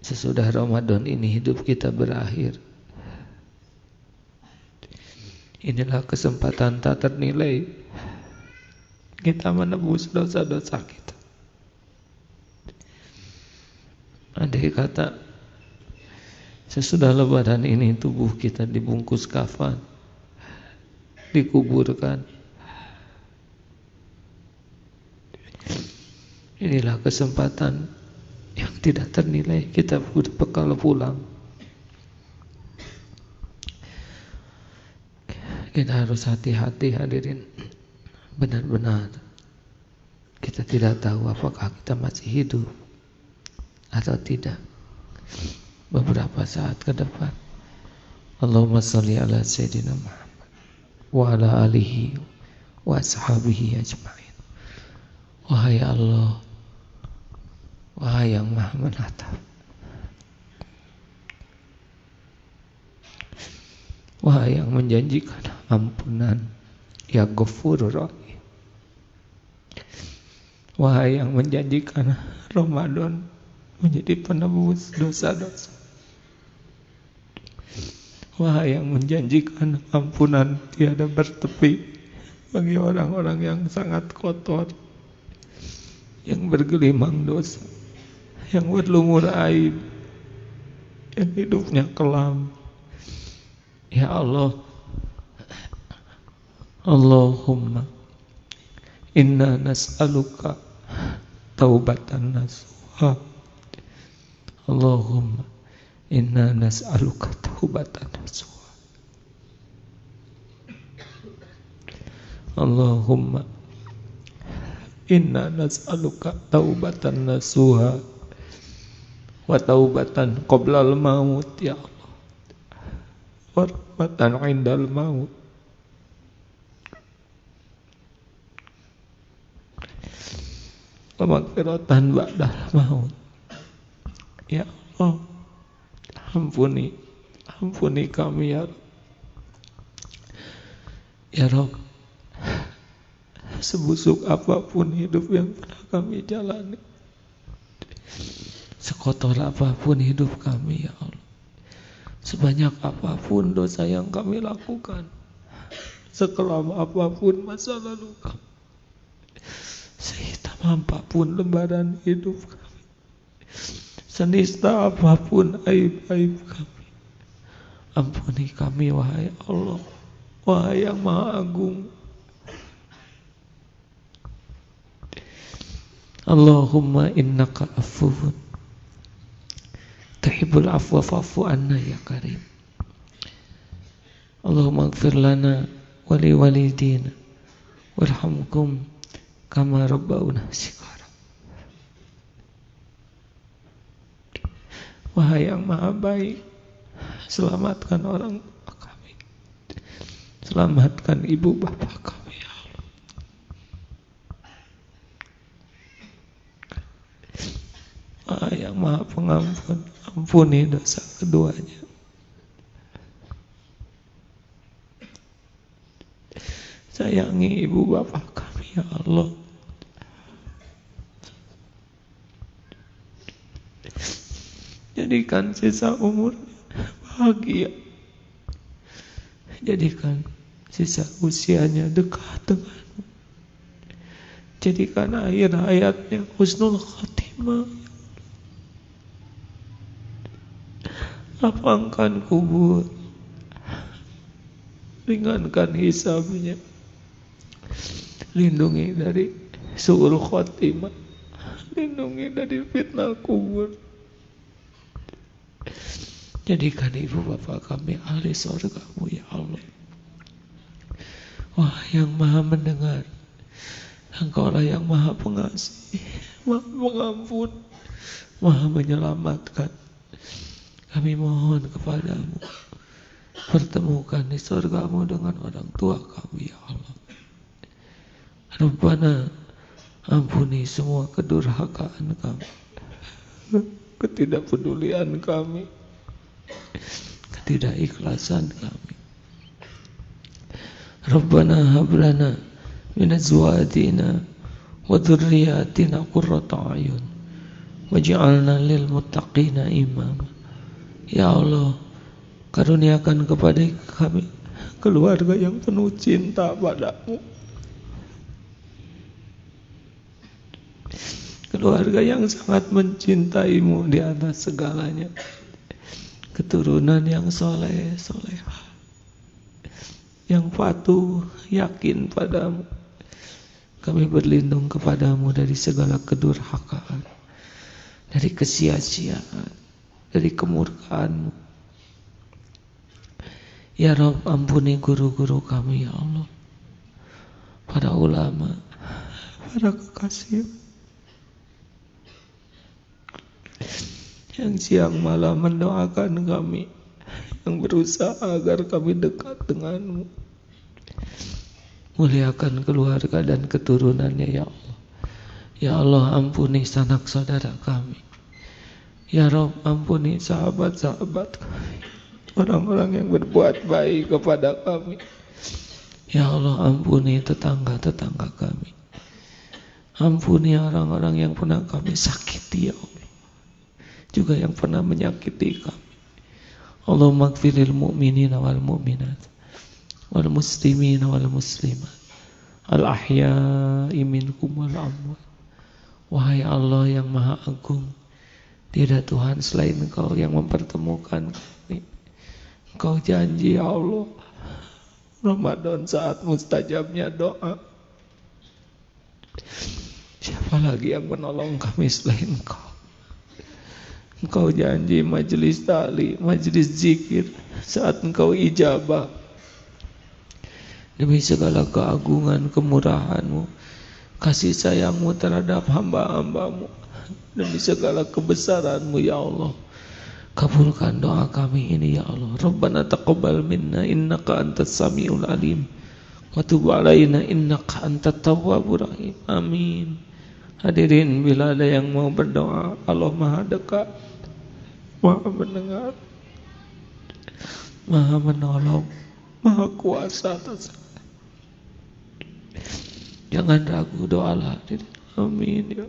sesudah Ramadan ini hidup kita berakhir, inilah kesempatan tak ternilai kita menebus dosa-dosa kita. Andai kata sesudah Lebaran ini tubuh kita dibungkus kafan, dikuburkan, inilah kesempatan yang tidak ternilai kita berbekal pulang. Kita harus hati-hati hadirin. Benar-benar kita tidak tahu apakah kita masih hidup atau tidak beberapa saat ke depan. Allahumma salli ala Sayyidina Muhammad wa ala alihi wa ashabihi ajma'in. Wahai Allah, wahai yang maha menatap, wahai yang menjanjikan ampunan, ya Ghafurur Rahim, wahai yang menjanjikan Ramadan menjadi penebus dosa-dosa, wahai yang menjanjikan ampunan tiada bertepi bagi orang-orang yang sangat kotor, yang bergelimang dosa, yang berlumur aib, yang hidupnya kelam. Ya Allah, Allahumma inna nas'aluka taubatan nasuha. Allahumma inna nas'aluka taubatan nasuha. Allahumma inna nas'aluka taubatan nasuha wa taubatan qoblal maut ya Allah, wa rahmatan indal maut. Wa maghfiratan ba'dal maut. Ya Allah, ampuni kami ya Rabb. Ya Rabb, sebusuk apapun hidup yang pernah kami jalani, sekotor apapun hidup kami ya Allah, sebanyak apapun dosa yang kami lakukan, sekelam apapun masa lalu kami, sehitam apapun lembaran hidup kami, senista apapun aib-aib kami, ampuni kami wahai Allah, wahai yang maha agung. Allahumma innaka afuwun tuhibbul afwa fa'fu anna ya karim. Allahumma ighfir lana wa li walidina warhamkum kama rabbawna shighara. Wahai yang maha baik, selamatkan orang tua kami, selamatkan ibu bapak kami ya Allah. Wahai yang maha pengampun, ampuni dosa keduanya. Sayangi ibu bapak kami. ya Allah. Jadikan sisa umur bahagia. Jadikan sisa usianya dekat denganmu. Jadikan akhir hayatnya husnul khatimah. Lapangkan kubur, ringankan hisabnya, lindungi dari su'ul khatimah, lindungi dari fitnah kubur. Jadikan ibu bapak kami ahli surgamu ya Allah. Wah yang maha mendengar, Engkaulah yang maha pengasih, maha pengampun, maha menyelamatkan. Kami mohon kepadamu, pertemukan di surgamu dengan orang tua kami ya Allah. Rabbana, ampuni semua kedurhakaan kami, ketidakpedulian kami, ketidakikhlasan kami. Rabbana hablana min azwajina wa dhurriyyatina qurrata a'yun waj'alna lil muttaqina imama. Ya Allah, karuniakan kepada kami keluarga yang penuh cinta padamu, keluarga yang sangat mencintaimu di atas segalanya, keturunan yang soleh solehah, yang patuh yakin padamu. Kami berlindung kepadamu dari segala kedurhakaan, dari kesia-siaan, dari kemurkaanmu. Ya Rabb, ampuni guru-guru kami ya Allah, para ulama, para kekasih yang siang malam mendoakan kami, yang berusaha agar kami dekat denganmu. Muliakan keluarga dan keturunannya ya Allah. Ya Allah, ampuni sanak saudara kami. Ya Rabb, ampuni sahabat-sahabat kami, orang-orang yang berbuat baik kepada kami. Ya Allah, ampuni tetangga-tetangga kami. Ampuni orang-orang yang pernah kami sakiti ya Allah, juga yang pernah menyakiti kami. Allahumma ighfiril mu'minina wal mu'minat wal muslimina wal muslimat al ahya'i minkum wal amwat. Wahai Allah yang maha agung, tidak Tuhan selain Engkau yang mempertemukan kami. Engkau janji ya Allah, Ramadan saat mustajabnya doa. Siapa lagi yang menolong kami selain Engkau? Engkau janji majelis tali, majelis zikir saat Engkau ijabah. Demi segala keagungan kemurahan-Mu, kasih sayang-Mu terhadap hamba-hamba-Mu, demi segala kebesaran-Mu ya Allah, kabulkan doa kami ini ya Allah. Rabbana taqabbal minna innaka antas samiul alim wa tub alaina innaka antat tawwabur rahim. Amin. Hadirin, bila ada yang mau berdoa, Allah maha dekat, maha mendengar, maha menolong, maha kuasa atas. Jangan ragu, doalah. Amin ya.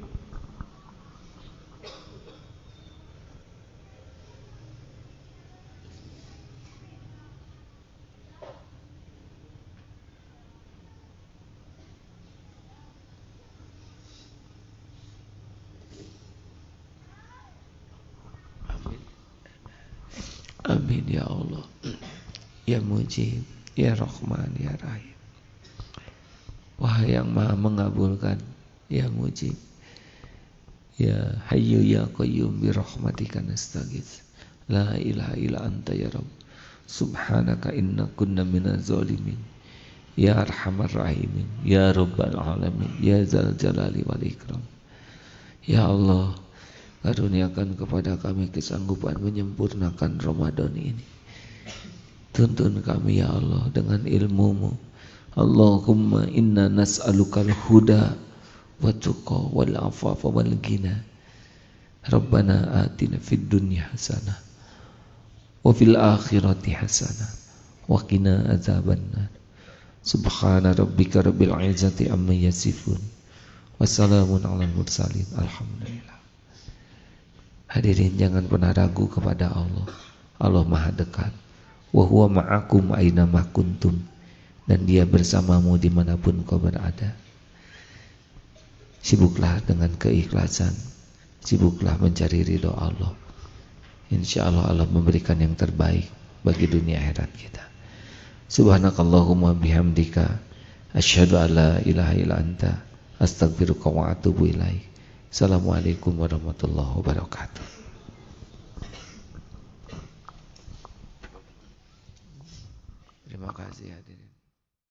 Amin ya Allah. Ya Mujib, ya Rahman, ya Rahim. Wahai yang maha mengabulkan, ya Mujib, ya Hayyu ya Qayyum bi rahmatika nastaghits. La ilaha illa anta ya Rabb. Subhanaka inna kunna minaz zalimin. Ya Arhamar Rahimin, ya Rabbal alamin, ya Dzal Jalali wal Ikram. Ya Allah, karuniakan kepada kami kesanggupan menyempurnakan Ramadan ini. Tuntun kami ya Allah dengan ilmu-Mu. Allahumma inna nas'alukal huda wa tuqa wal afafa wal ghina. Rabbana atina fid dunya hasanah wa fil akhirati hasanah wa qina adzabannar. Subhana rabbika rabbil izzati amma yasifun. Wassalamun alal mursalin. Alhamdulillah. Hadirin, jangan pernah ragu kepada Allah. Allah Maha dekat. Wa huwa ma'akum aina ma kuntum. Dan Dia bersamamu dimanapun kau berada. Sibuklah dengan keikhlasan. Sibuklah mencari ridho Allah. Insya Allah Allah memberikan yang terbaik bagi dunia akhirat kita. Subhanakallahumma bihamdika asyhadu an la ilaha illa anta astaghfiruka wa atubu ilaik. Assalamualaikum warahmatullahi wabarakatuh. Terima kasih hadirin.